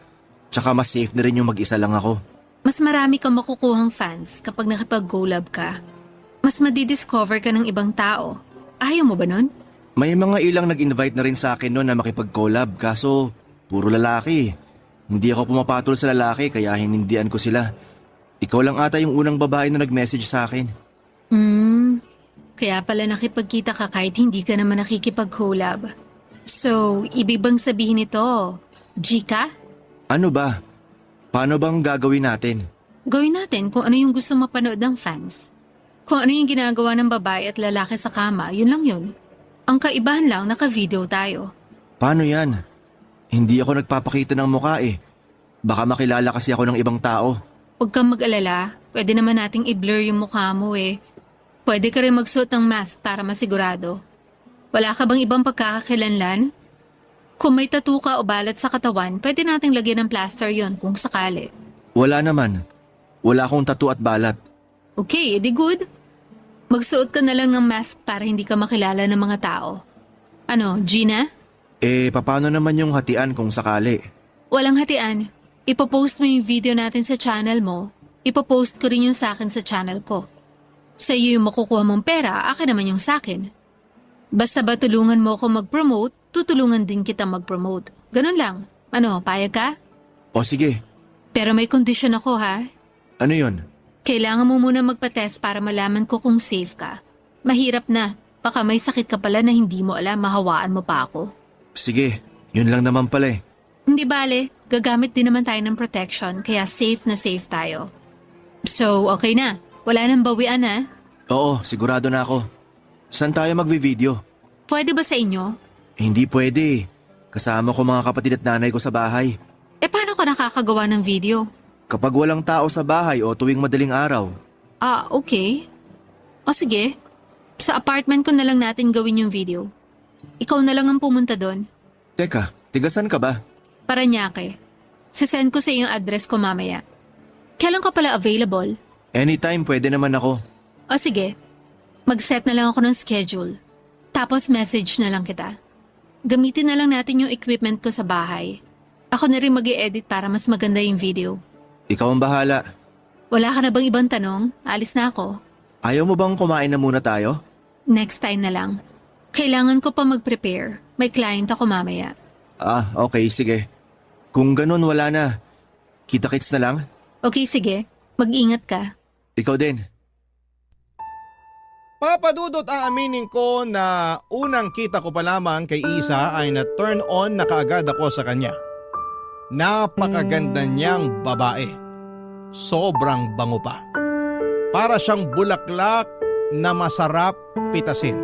Tsaka mas safe na rin yung mag-isa lang ako. Mas marami kang makukuhang fans kapag nakipag-collab ka. Mas madidiscover ka ng ibang tao. Ayaw mo ba nun? May mga ilang nag-invite na rin sa akin noon na makipag-collab kaso puro lalaki. Hindi ako pumapatol sa lalaki kaya hinindian ko sila. Ikaw lang ata yung unang babae na nag-message sa akin. Kaya pala nakipagkita ka kahit hindi ka naman nakikipag-collab. So, ibig bang sabihin ito, G ka? Ano ba? Paano bang gagawin natin? Gawin natin kung ano yung gusto mapanood ng fans. Kung ano yung ginagawa ng babae at lalaki sa kama, yun lang yun. Ang kaibahan lang, naka-video tayo. Paano yan? Hindi ako nagpapakita ng mukha eh. Baka makilala kasi ako ng ibang tao. Huwag kang mag-alala, pwede naman nating i-blur yung mukha mo eh. Pwede ka rin magsuot ng mask para masigurado. Wala ka bang ibang pagkakakilanlan? Kung may tattoo ka o balat sa katawan, pwede nating lagyan ng plaster yon kung sakali. Wala naman. Wala akong tattoo at balat. Okay, edi good. Magsuot ka na lang ng mask para hindi ka makilala ng mga tao. Ano, Gina? Paano naman yung hatian kung sakali? Walang hatian. Ipopost mo yung video natin sa channel mo. Ipopost ko rin yung sa akin sa channel ko. Sa iyo yung makukuha mong pera, akin naman yung sakin. Basta ba tulungan mo ako mag-promote, tutulungan din kita mag-promote. Ganun lang. Ano, payag ka? O sige, Pero may kondisyon ako ha. Ano yun? Kailangan mo muna magpa-test para malaman ko kung safe ka. Mahirap na. Baka may sakit ka pala na hindi mo alam, mahawaan mo pa ako. Sige, yun lang naman pala eh. Hindi bale, gagamit din naman tayo ng protection kaya safe na safe tayo. So, okay na. Wala nang bawian ha. Oo, sigurado na ako. Saan tayo magvi-video? Pwede ba sa inyo? Hindi pwede. Kasama ko mga kapatid at nanay ko sa bahay. Paano ka nakakagawa ng video? Kapag walang tao sa bahay o tuwing madaling araw. Okay. O sige. Sa apartment ko na lang natin gawin yung video. Ikaw na lang ang pumunta doon. Teka, tigasan ka ba? Paranaque. Sisend ko sa yung address ko mamaya. Kailan ka pala available? Anytime pwede naman ako. O sige. Mag-set na lang ako ng schedule. Tapos message na lang kita. Gamitin na lang natin yung equipment ko sa bahay. Ako na rin mag-i-edit para mas maganda yung video. Ikaw ang bahala. Wala ka na bang ibang tanong? Alis na ako. Ayaw mo bang kumain na muna tayo? Next time na lang. Kailangan ko pa mag-prepare. May client ako mamaya. Okay, sige. Kung ganun, wala na. Kita-kits na lang? Okay, sige. Mag-ingat ka. Ikaw din. Papadudot ang aminin ko na unang kita ko pa lamang kay Isa ay na-turn on na kaagad ako sa kanya. Napakaganda niyang babae. Sobrang bango pa. Para siyang bulaklak na masarap pitasin.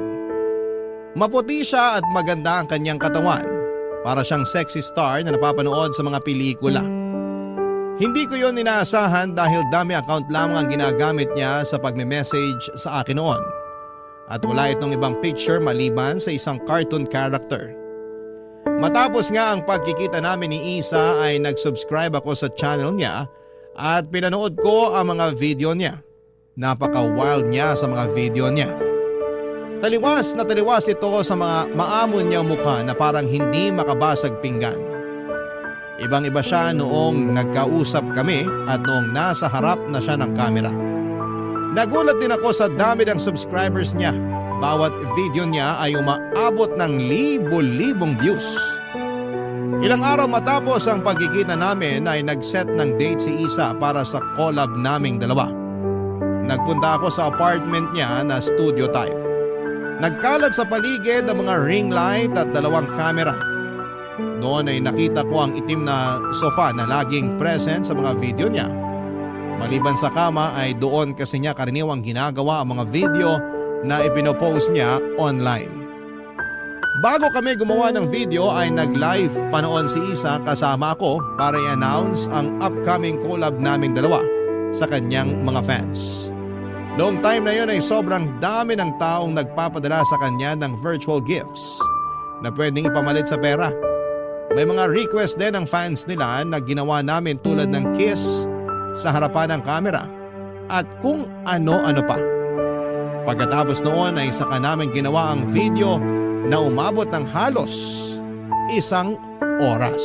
Maputi siya at maganda ang kanyang katawan. Para siyang sexy star na napapanood sa mga pelikula. Hindi ko yon inaasahan dahil dami account lamang ang ginagamit niya sa pagme-message sa akin noon. At wala itong ibang picture maliban sa isang cartoon character. Matapos nga ang pagkikita namin ni Isa ay nag-subscribe ako sa channel niya at pinanood ko ang mga video niya. Napaka-wild niya sa mga video niya. Taliwas na taliwas ito sa mga maamon niyang mukha na parang hindi makabasag pinggan. Ibang-iba siya noong nagkausap kami at noong nasa harap na siya ng kamera. Nagulat din ako sa dami ng subscribers niya. Bawat video niya ay umaabot ng libo-libong views. Ilang araw matapos ang pagkikita namin ay nag-set ng date si Isa para sa collab naming dalawa. Nagpunta ako sa apartment niya na studio type. Nagkalat sa paligid ang mga ring light at dalawang kamera. Doon ay nakita ko ang itim na sofa na laging present sa mga video niya. Maliban sa kama ay doon kasi niya karaniwang ginagawa ang mga video na ipinopost niya online. Bago kami gumawa ng video ay nag-live pa noon si Isa kasama ako para i-announce ang upcoming collab naming dalawa sa kanyang mga fans. Noong time na yun ay sobrang dami ng taong nagpapadala sa kanya ng virtual gifts na pwedeng ipamalit sa pera. May mga request din ng fans nila na ginawa namin tulad ng kiss sa harapan ng kamera at kung ano-ano pa. Pagkatapos noon ay saka namin ginawa ang video na umabot ng halos 1 oras.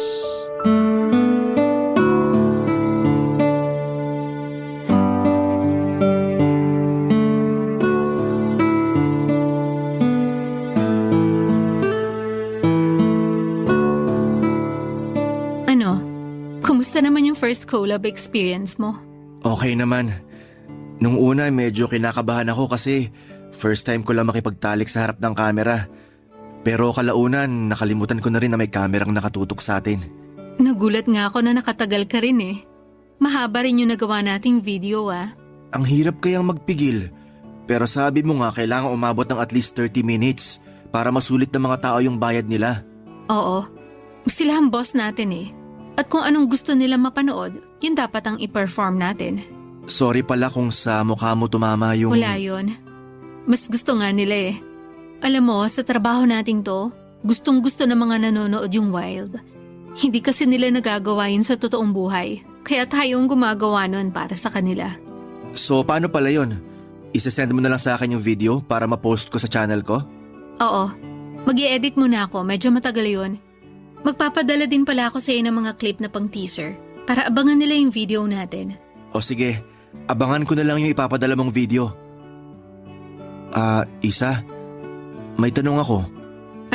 Kumusta naman yung first collab experience mo? Okay naman. Nung una medyo kinakabahan ako kasi first time ko lang makipagtalik sa harap ng kamera. Pero kalaunan nakalimutan ko na rin na may kamerang nakatutok sa atin. Nagulat nga ako na nakatagal ka rin eh. Mahaba rin yung nagawa nating video ah. Ang hirap kayang magpigil. Pero sabi mo nga kailangan umabot ng at least 30 minutes para masulit ng mga tao yung bayad nila. Oo. Sila ang boss natin eh. At kung anong gusto nila mapanood, yun dapat ang i-perform natin. Sorry pala kung sa mukha mo tumama yung… Wala yun. Mas gusto nga nila eh. Alam mo, sa trabaho nating to, gustong gusto ng mga nanonood yung wild. Hindi kasi nila nagagawa yun sa totoong buhay. Kaya tayong gumagawa nun para sa kanila. So paano pala yun? Isasend mo na lang sa akin yung video para ma-post ko sa channel ko? Oo. Mag-i-edit muna ako, medyo matagal yun. Magpapadala din pala ako sa iyo ng mga clip na pang teaser para abangan nila yung video natin. O sige, abangan ko na lang yung ipapadala mong video. Isa, may tanong ako.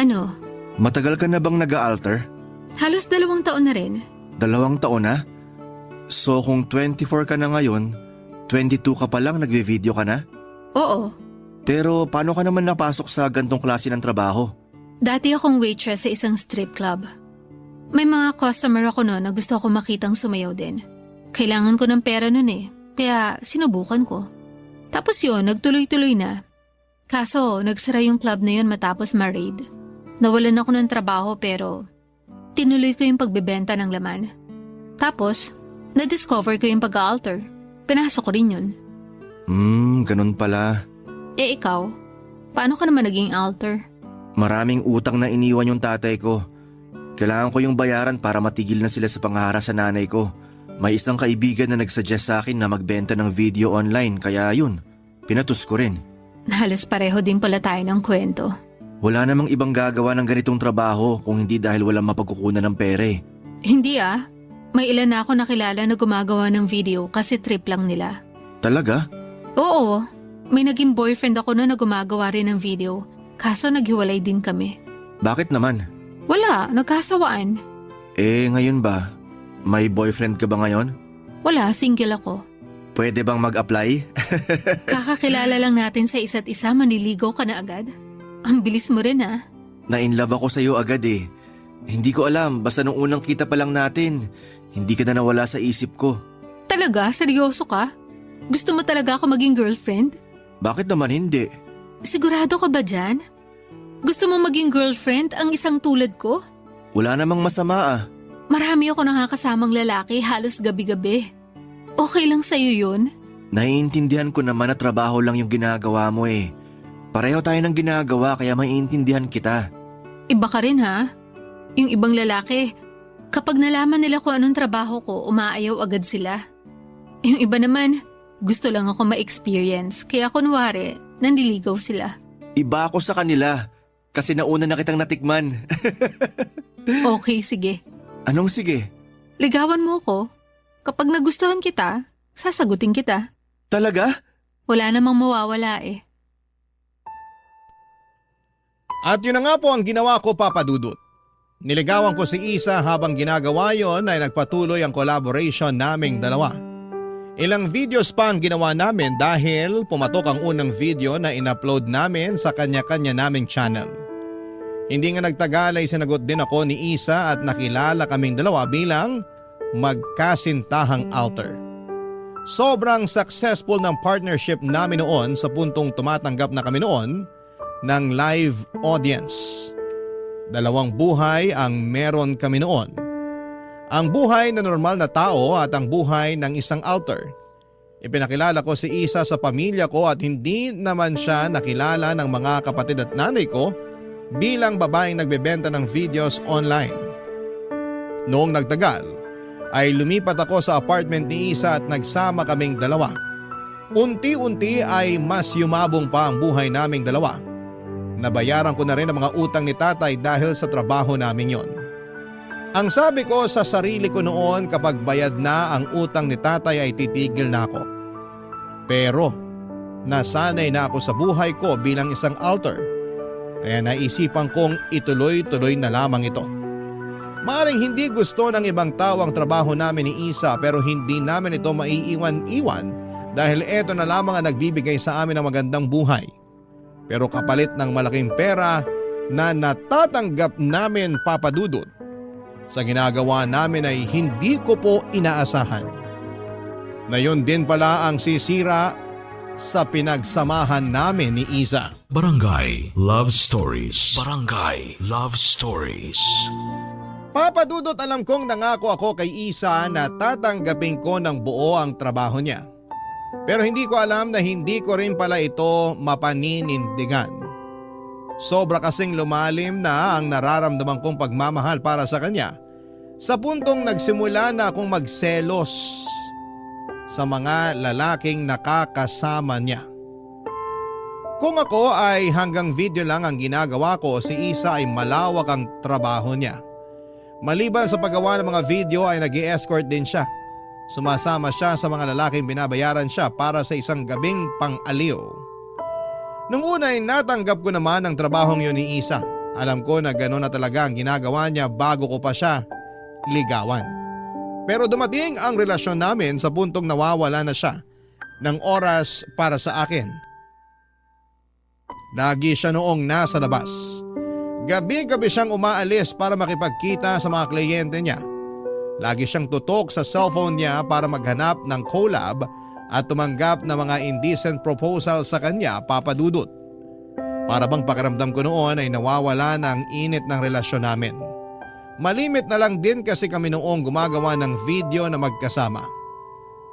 Ano? Matagal ka na bang nag-a-alter? Halos 2 taon na rin. 2 taon na? So kung 24 ka na ngayon, 22 ka pa lang nagve-video ka na? Oo, Pero paano ka naman napasok sa gantong klase ng trabaho? dati akong waitress sa isang strip club. May mga customer ako noon na gusto ko makitang sumayaw din. Kailangan ko ng pera noon eh, kaya sinubukan ko. Tapos yun, nagtuloy-tuloy na. Kaso, nagsara yung club na yun matapos ma-raid. Nawalan ako ng trabaho pero tinuloy ko yung pagbebenta ng laman. Tapos, na-discover ko yung pag-alter. Pinasok ko rin yun. Ganun pala. Eh ikaw, paano ka naman naging alter? Maraming utang na iniwan yung tatay ko. Kailangan ko yung bayaran para matigil na sila sa panghara sa nanay ko. May isang kaibigan na nagsuggest sa akin na magbenta ng video online kaya yun, pinatus ko rin. Halos pareho din pala tayo ng kwento. Wala namang ibang gagawa ng ganitong trabaho kung hindi dahil walang mapagkukunan ng pere. Hindi ah, may ilan na ako nakilala na gumagawa ng video kasi trip lang nila. Talaga? Oo, may naging boyfriend ako na gumagawa rin ng video, kaso naghiwalay din kami. Bakit naman? Wala, nagkasawaan. Eh ngayon ba? May boyfriend ka ba ngayon? Wala, single ako. Pwede bang mag-apply? Kakakilala lang natin sa isa't isa, maniligaw ka na agad. Ang bilis mo rin ah. Na-inlove ako sa'yo agad eh. Hindi ko alam, basta nung unang kita pa lang natin, hindi ka na nawala sa isip ko. Talaga? Seryoso ka? Gusto mo talaga ako maging girlfriend? Bakit naman hindi? Sigurado ka ba dyan? Gusto mo maging girlfriend ang isang tulad ko? Wala namang masama ah. Marami ako nakakasamang lalaki halos gabi-gabi. Okay lang sa'yo yun? Naiintindihan ko naman na trabaho lang yung ginagawa mo eh. Pareho tayo ng ginagawa kaya maiintindihan kita. Iba ka rin ha? Yung ibang lalaki, kapag nalaman nila kung anong trabaho ko, umaayaw agad sila. Yung iba naman, gusto lang ako ma-experience kaya kunwari, nandiligaw sila. Iba ako sa kanila kasi nauna na kitang natikman. Okay, sige. Anong sige? Ligawan mo ko. Kapag nagustuhan kita, sasagutin kita. Talaga? Wala namang mawawala eh. At yun na nga po ang ginawa ko, Papa Dudut. Niligawan ko si Isa habang ginagawa yon ay nagpatuloy ang collaboration naming dalawa. Ilang videos pa ang ginawa namin dahil pumatok ang unang video na in-upload namin sa kanya-kanya naming channel. Hindi nga nagtagal ay sinagot din ako ni Isa at nakilala kaming dalawa bilang magkasintahang alter. Sobrang successful ng partnership namin noon sa puntong tumatanggap na kami noon ng live audience. 2 buhay ang meron kami noon. Ang buhay na normal na tao at ang buhay ng isang alter. Ipinakilala ko si Isa sa pamilya ko at hindi naman siya nakilala ng mga kapatid at nanay ko bilang babaeng nagbebenta ng videos online. Noong nagtagal, ay lumipat ako sa apartment ni Isa at nagsama kaming dalawa. Unti-unti ay mas yumabong pa ang buhay naming dalawa. Nabayaran ko na rin ang mga utang ni tatay dahil sa trabaho namin yon. Ang sabi ko sa sarili ko noon, kapag bayad na ang utang ni tatay ay titigil na ako. Pero nasanay na ako sa buhay ko bilang isang alter, kaya naisipan kong ituloy-tuloy na lamang ito. Maaring hindi gusto ng ibang tao ang trabaho namin ni Isa pero hindi namin ito maiiwan-iwan dahil ito na lamang ang nagbibigay sa amin ng magandang buhay. Pero kapalit ng malaking pera na natatanggap namin, Papa Dudut, sa ginagawa namin ay hindi ko po inaasahan. Na yun din pala ang sisira sa pinagsamahan namin ni Isa. Barangay Love Stories. Barangay Love Stories. Papa Dudut, alam kong nangako ako kay Isa na tatanggapin ko ng buo ang trabaho niya. Pero hindi ko alam na hindi ko rin pala ito mapaninindigan. Sobra kasing lumalim na ang nararamdaman kong pagmamahal para sa kanya sa puntong nagsimula na akong magselos sa mga lalaking nakakasama niya. Kung ako ay hanggang video lang ang ginagawa ko, si Isa ay malawak ang trabaho niya. Maliban sa paggawa ng mga video ay nag-i-escort din siya. Sumasama siya sa mga lalaking binabayaran siya para sa isang gabing pang-aliw. Nung una ay natanggap ko naman ang trabahong yun ni Isa. Alam ko na gano'n na talaga ang ginagawa niya bago ko pa siya ligawan. Pero dumating ang relasyon namin sa puntong nawawala na siya ng oras para sa akin. Lagi siya noong nasa labas. Gabi-gabi siyang umaalis para makipagkita sa mga kliyente niya. Lagi siyang tutok sa cellphone niya para maghanap ng collab at tumanggap ng mga indecent proposal sa kanya, Papa Dudut. Para bang pakiramdam ko noon ay nawawala na ang init ng relasyon namin. Malimit na lang din kasi kami noong gumagawa ng video na magkasama.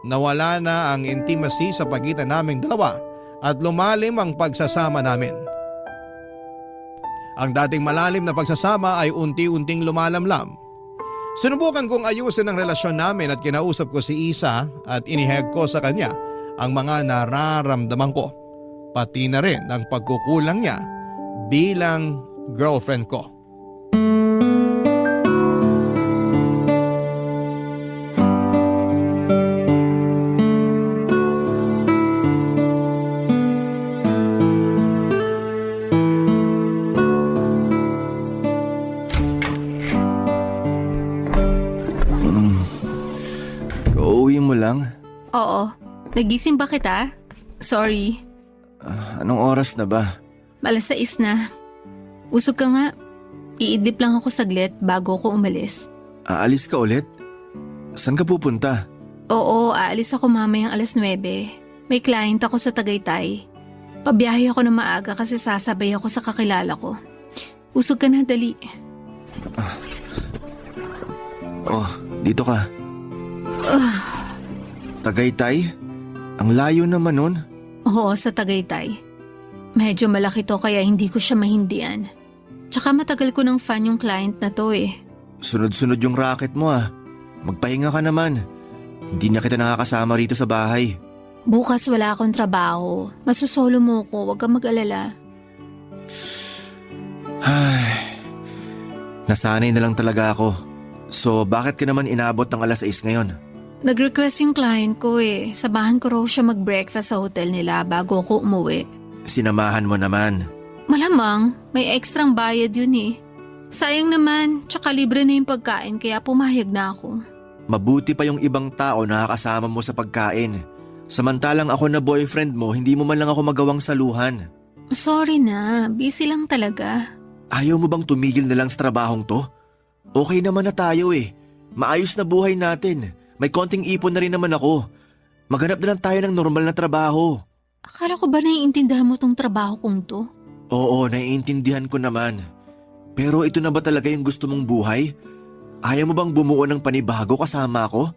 Nawala na ang intimacy sa pagitan naming dalawa at lumalim ang pagsasama namin. Ang dating malalim na pagsasama ay unti-unting lumalamlam. Sinubukan kong ayusin ang relasyon namin at kinausap ko si Isa at inihayag ko sa kanya ang mga nararamdaman ko. Pati na rin ang pagkukulang niya bilang girlfriend ko. Uuwi mo lang? Oo. Nagising ba kita? Sorry. Anong oras na ba? Alas 6 na. Usog ka nga. Iidlip lang ako saglit bago ako umalis. Aalis ka ulit? Saan ka pupunta? Oo, aalis ako mamayang alas 9. May client ako sa Tagaytay. Pabiyahe ako na maaga kasi sasabay ako sa kakilala ko. Usog ka na, dali. Oh, dito ka. Tagaytay? Ang layo naman nun. Oo, sa Tagaytay. Medyo malaki to kaya hindi ko siya mahindian. Tsaka matagal ko ng fan yung client na to eh. Sunod-sunod yung racket mo ah. Magpahinga ka naman. Hindi na kita nakakasama rito sa bahay. Bukas wala akong trabaho. Masusolo mo ko, huwag kang mag-alala. Ay, nasanay na lang talaga ako. So bakit ka naman inabot ng alas 6 ngayon? Nag-request yung client ko eh. Sabahan ko raw siya mag-breakfast sa hotel nila bago ako umuwi. Sinamahan mo naman. Malamang, may ekstrang bayad yun eh. Sayang naman, tsaka libre na yung pagkain kaya pumayag na ako. Mabuti pa yung ibang tao na kasama mo sa pagkain. Samantalang ako na boyfriend mo, hindi mo man lang ako magawang saluhan. Sorry na, busy lang talaga. Ayaw mo bang tumigil na lang sa trabahong to? Okay naman na tayo eh. Maayos na buhay natin. May konting ipon na rin naman ako. Maghanap na lang tayo ng normal na trabaho. Akala ko ba naiintindihan mo tong trabaho kong to? Oo, naiintindihan ko naman. Pero ito na ba talaga yung gusto mong buhay? Ayaw mo bang bumuo ng panibago kasama ko?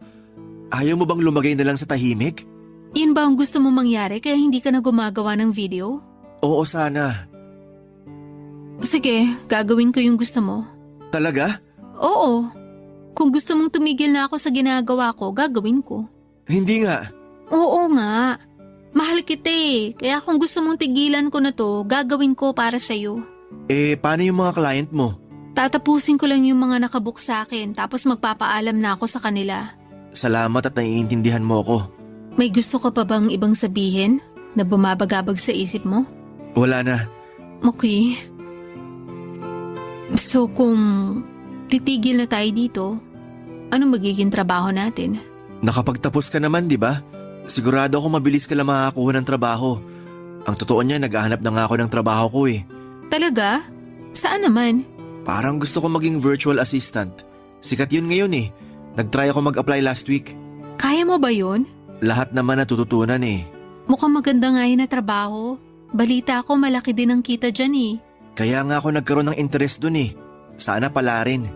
Ayaw mo bang lumagay na lang sa tahimik? Yun ba ang gusto mo mangyari kaya hindi ka na gumagawa ng video? Oo sana. Sige, gagawin ko yung gusto mo. Talaga? Oo. Kung gusto mong tumigil na ako sa ginagawa ko, gagawin ko. Hindi nga. Oo nga. Mahal kita eh. Kaya kung gusto mong tigilan ko na to, gagawin ko para sa'yo. Paano yung mga client mo? Tatapusin ko lang yung mga nakabook sa akin tapos magpapaalam na ako sa kanila. Salamat at naiintindihan mo ako. May gusto ka pa bang ibang sabihin na bumabagabag sa isip mo? Wala na. Okay. So kung titigil na tayo dito, ano magiging trabaho natin? Nakapagtapos ka naman, di ba? Sigurado ako mabilis ka lang makakakuha ng trabaho. Ang totoo niya, naghahanap na nga ako ng trabaho ko eh. Talaga? Saan naman? Parang gusto ko maging virtual assistant. Sikat yun ngayon eh. Nag-try ako mag-apply last week. Kaya mo ba yun? Lahat naman natututunan eh. Mukhang maganda nga yun na trabaho. Balita ko malaki din ang kita dyan eh. Kaya nga ako nagkaroon ng interest dun eh. Sana pala rin.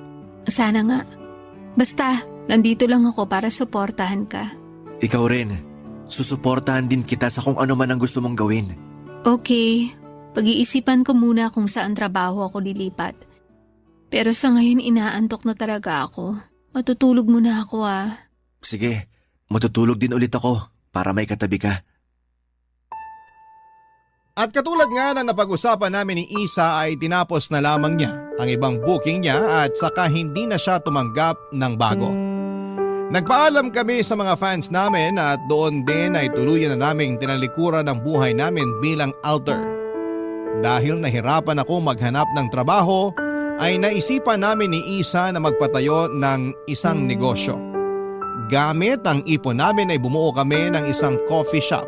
Sana nga. Basta, nandito lang ako para suportahan ka. Ikaw rin. Susuportahan din kita sa kung ano man ang gusto mong gawin. Okay. Pag-iisipan ko muna kung saan trabaho ako lilipat. Pero sa ngayon inaantok na talaga ako. Matutulog muna ako ah. Sige, matutulog din ulit ako para may katabi ka. At katulad nga na napag-usapan namin ni Isa ay tinapos na lamang niya ang ibang booking niya at saka hindi na siya tumanggap ng bago. Nagpaalam kami sa mga fans namin at doon din ay tuluyan na naming tinalikuran ang buhay namin bilang alter. Dahil nahirapan ako maghanap ng trabaho ay naisipan namin ni Isa na magpatayo ng isang negosyo. Gamit ang ipon namin ay bumuo kami ng isang coffee shop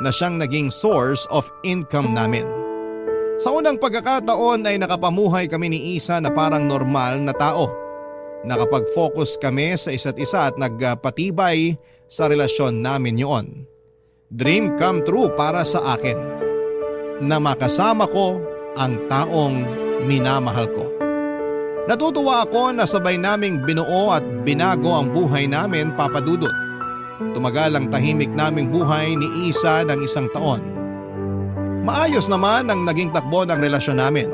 na siyang naging source of income namin. Sa unang pagkakataon ay nakapamuhay kami ni Isa na parang normal na tao. Nakapag-focus kami sa isa't isa at nagpatibay sa relasyon namin yun. Dream come true para sa akin na makasama ko ang taong minamahal ko. Natutuwa ako na sabay naming binuo at binago ang buhay namin, Papa Dudut. Tumagal ang tahimik naming buhay ni Isa ng 1 taon. Maayos naman ang naging takbo ng relasyon namin.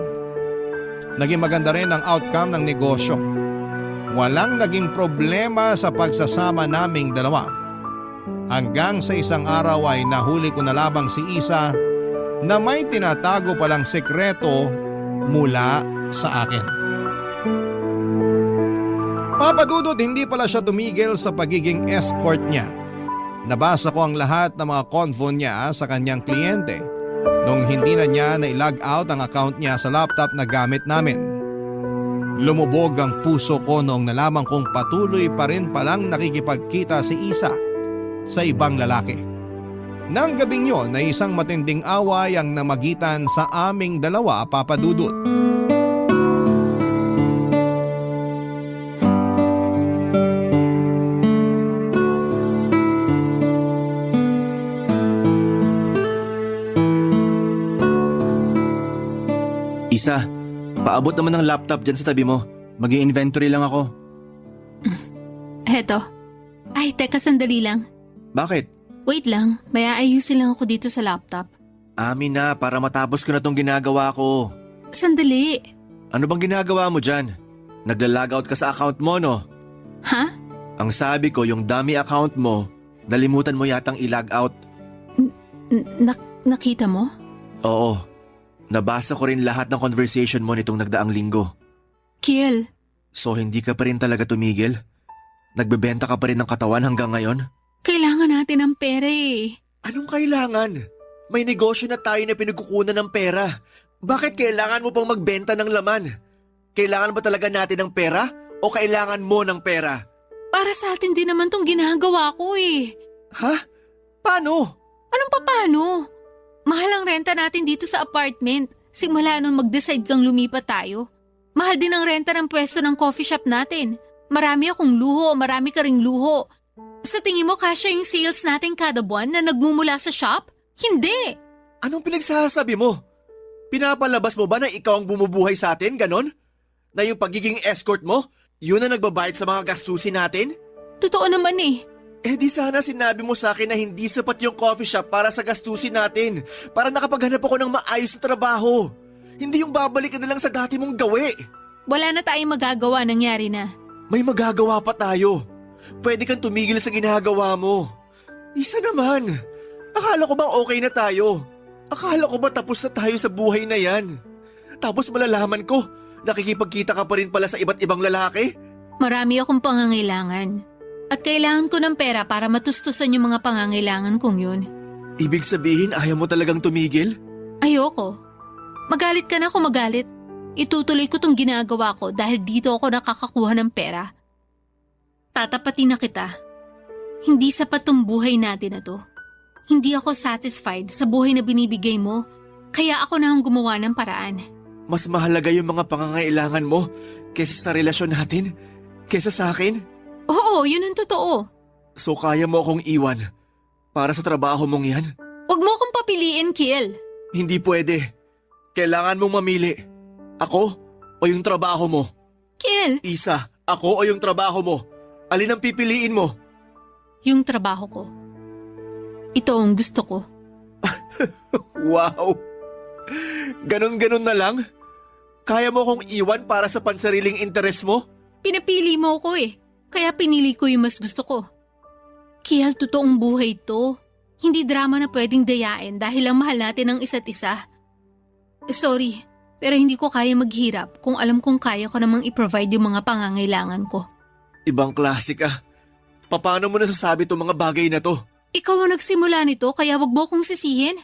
Naging maganda rin ang outcome ng negosyo. Walang naging problema sa pagsasama naming dalawa. Hanggang sa isang araw ay nahuli ko na labang si Isa na may tinatago palang sekreto mula sa akin. Papa Dudut, hindi pala siya tumigil sa pagiging escort niya. Nabasa ko ang lahat ng mga convo niya sa kanyang kliyente nung hindi na niya na-log out ang account niya sa laptop na gamit namin. Lumubog ang puso ko noong nalaman kong patuloy pa rin palang nakikipagkita si Isa sa ibang lalaki. Nang gabing yon ay isang matinding away ang namagitan sa aming dalawa, Papa Dudut. Isa, paabot naman ng laptop dyan sa tabi mo. Mag-i-inventory lang ako. Heto. Ay, teka sandali lang. Bakit? Wait lang, may aayusin lang ako dito sa laptop. Amin na, para matapos ko na tong ginagawa ko. Sandali. Ano bang ginagawa mo dyan? Nagla-logout ka sa account mo, no? Ha? Ang sabi ko, yung dummy account mo, nalimutan mo yatang i-logout. Nakita mo? Oo. Nabasa ko rin lahat ng conversation mo nitong nagdaang linggo. Kiel. So hindi ka pa rin talaga tumigil? Nagbebenta ka pa rin ng katawan hanggang ngayon? Kailangan natin ng pera eh. Anong kailangan? May negosyo na tayo na pinagkukunan ng pera. Bakit kailangan mo pang magbenta ng laman? Kailangan ba talaga natin ng pera o kailangan mo ng pera? Para sa atin din naman tong ginagawa ko eh. Ha? Paano? Anong paano? Mahal ang renta natin dito sa apartment. Simula nung mag-decide kang lumipat tayo. Mahal din ang renta ng pwesto ng coffee shop natin. Marami akong luho, marami ka ring luho. Sa tingin mo kasya yung sales natin kada buwan na nagmumula sa shop? Hindi! Anong pinagsasabi mo? Pinapalabas mo ba na ikaw ang bumubuhay sa atin, ganon? Na yung pagiging escort mo, yun na nagbabayad sa mga gastusin natin? Totoo naman eh. Eh di sana sinabi mo sa akin na hindi sapat yung coffee shop para sa gastusin natin. Para nakapaghanap ako ng maayos na trabaho. Hindi yung babalik ka na lang sa dati mong gawi. Wala na tayong magagawa, nangyari na. May magagawa pa tayo. Pwede kang tumigil sa ginagawa mo. Isa naman. Akala ko bang okay na tayo? Akala ko ba tapos na tayo sa buhay na yan? Tapos malalaman ko, nakikipagkita ka pa rin pala sa iba't ibang lalaki? Marami akong pangangailangan. At kailangan ko ng pera para matustusan yung mga pangangailangan kong yun. Ibig sabihin ayaw mo talagang tumigil? Ayoko. Magalit ka na kung magalit. Itutuloy ko tong ginagawa ko dahil dito ako nakakakuha ng pera. Tatapatin na kita. Hindi sapat tong buhay natin na to. Hindi ako satisfied sa buhay na binibigay mo, kaya ako na ang gumawa ng paraan. Mas mahalaga yung mga pangangailangan mo kaysa sa relasyon natin? Kaysa sa akin? Oo, yun ang totoo. So kaya mo akong iwan para sa trabaho mong yan? Huwag mo akong papiliin, Kiel. Hindi pwede. Kailangan mong mamili. Ako o yung trabaho mo? Kiel. Isa, ako o yung trabaho mo? Alin ang pipiliin mo? Yung trabaho ko. Ito ang gusto ko. Wow! Ganon-ganon na lang? Kaya mo akong iwan para sa pansariling interes mo? Pinapili mo ko eh. Kaya pinili ko yung mas gusto ko. Kiel, totoong buhay to. Hindi drama na pwedeng dayain dahil lang mahal natin ang isa't isa. Sorry, pero hindi ko kaya maghirap kung alam kong kaya ko namang i-provide yung mga pangangailangan ko. Ibang klase ka. Paano mo nasasabi itong mga bagay na to? Ikaw ang nagsimula nito kaya wag mo kong sisihin.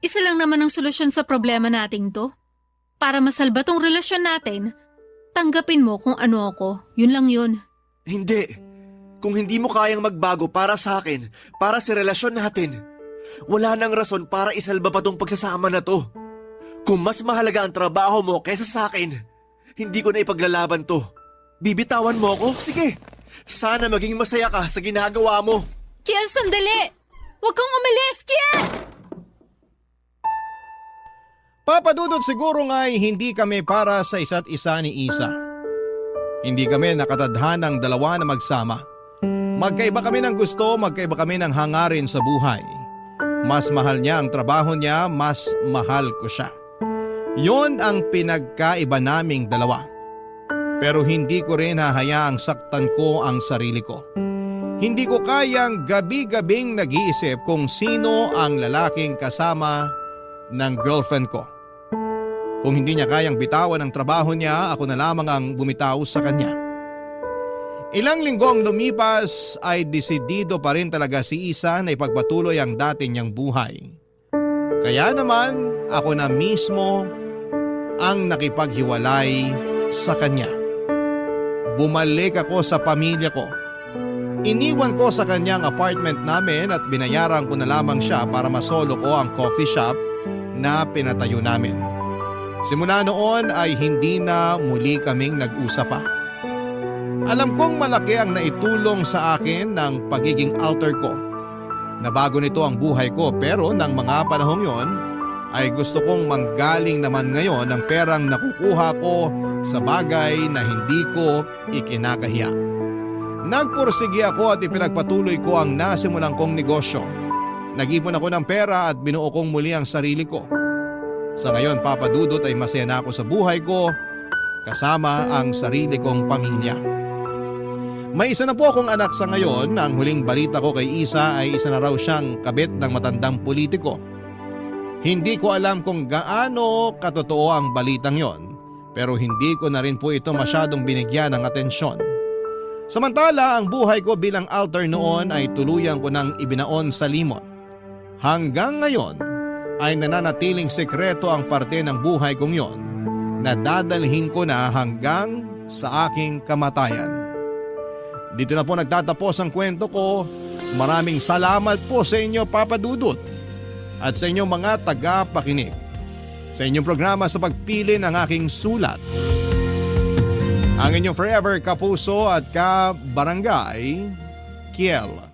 Isa lang naman ang solusyon sa problema nating to. Para masalba tong relasyon natin, tanggapin mo kung ano ako. Yun lang yun. Hindi. Kung hindi mo kayang magbago para sa akin, para sa relasyon natin, wala nang rason para isalba pa tong pagsasama na to. Kung mas mahalaga ang trabaho mo kaysa sa akin, hindi ko na ipaglalaban to. Bibitawan mo ako? Sige. Sana maging masaya ka sa ginagawa mo. Kiel, sandali! Huwag kang umalis, Kiel! Papa Dudut, siguro nga'y hindi kami para sa isa't isa ni Isa. Hindi kami nakatadhanang dalawa na magsama. Magkaiba kami ng gusto, magkaiba kami ng hangarin sa buhay. Mas mahal niya ang trabaho niya, mas mahal ko siya. Yon ang pinagkaiba naming dalawa. Pero hindi ko rin hahayaang saktan ko ang sarili ko. Hindi ko kayang gabi-gabing nag-iisip kung sino ang lalaking kasama ng girlfriend ko. Kung hindi niya kayang bitawan ang trabaho niya, ako na lamang ang bumitaw sa kanya. Ilang linggo ang lumipas ay desidido pa rin talaga si Isa na ipagpatuloy ang dati niyang buhay. Kaya naman ako na mismo ang nakipaghiwalay sa kanya. Bumalik ako sa pamilya ko. Iniwan ko sa kanyang apartment namin at binayaran ko na lamang siya para masolo ko ang coffee shop na pinatayo namin. Simula noon ay hindi na muli kaming nag-usap pa. Alam kong malaki ang naitulong sa akin ng pagiging alter ko. Nabago nito ang buhay ko pero ng mga panahong yon ay gusto kong manggaling naman ngayon ang perang nakukuha ko sa bagay na hindi ko ikinakahiya. Nagpursigi ako at ipinagpatuloy ko ang nasimulan kong negosyo. Nag-ipon ako ng pera at binuo kong muli ang sarili ko. Sa ngayon, Papa Dudut, ay masaya na ako sa buhay ko kasama ang sarili kong pamilya. May isa na po akong anak sa ngayon. Ang huling balita ko kay Isa ay isa na raw siyang kabit ng matandang politiko. Hindi ko alam kung gaano katotoo ang balitang yon, pero hindi ko na rin po ito masyadong binigyan ng atensyon. Samantala, ang buhay ko bilang alter noon ay tuluyan ko nang ibinaon sa limot. Hanggang ngayon ay nananatiling sekreto ang parte ng buhay kong yon na dadalhin ko na hanggang sa aking kamatayan. Dito na po nagtatapos ang kwento ko. Maraming salamat po sa inyo, Papa Dudut, at sa inyong mga tagapakinig sa inyong programa sa pagpili ng aking sulat. Ang inyong forever kapuso at kabarangay, Kiel.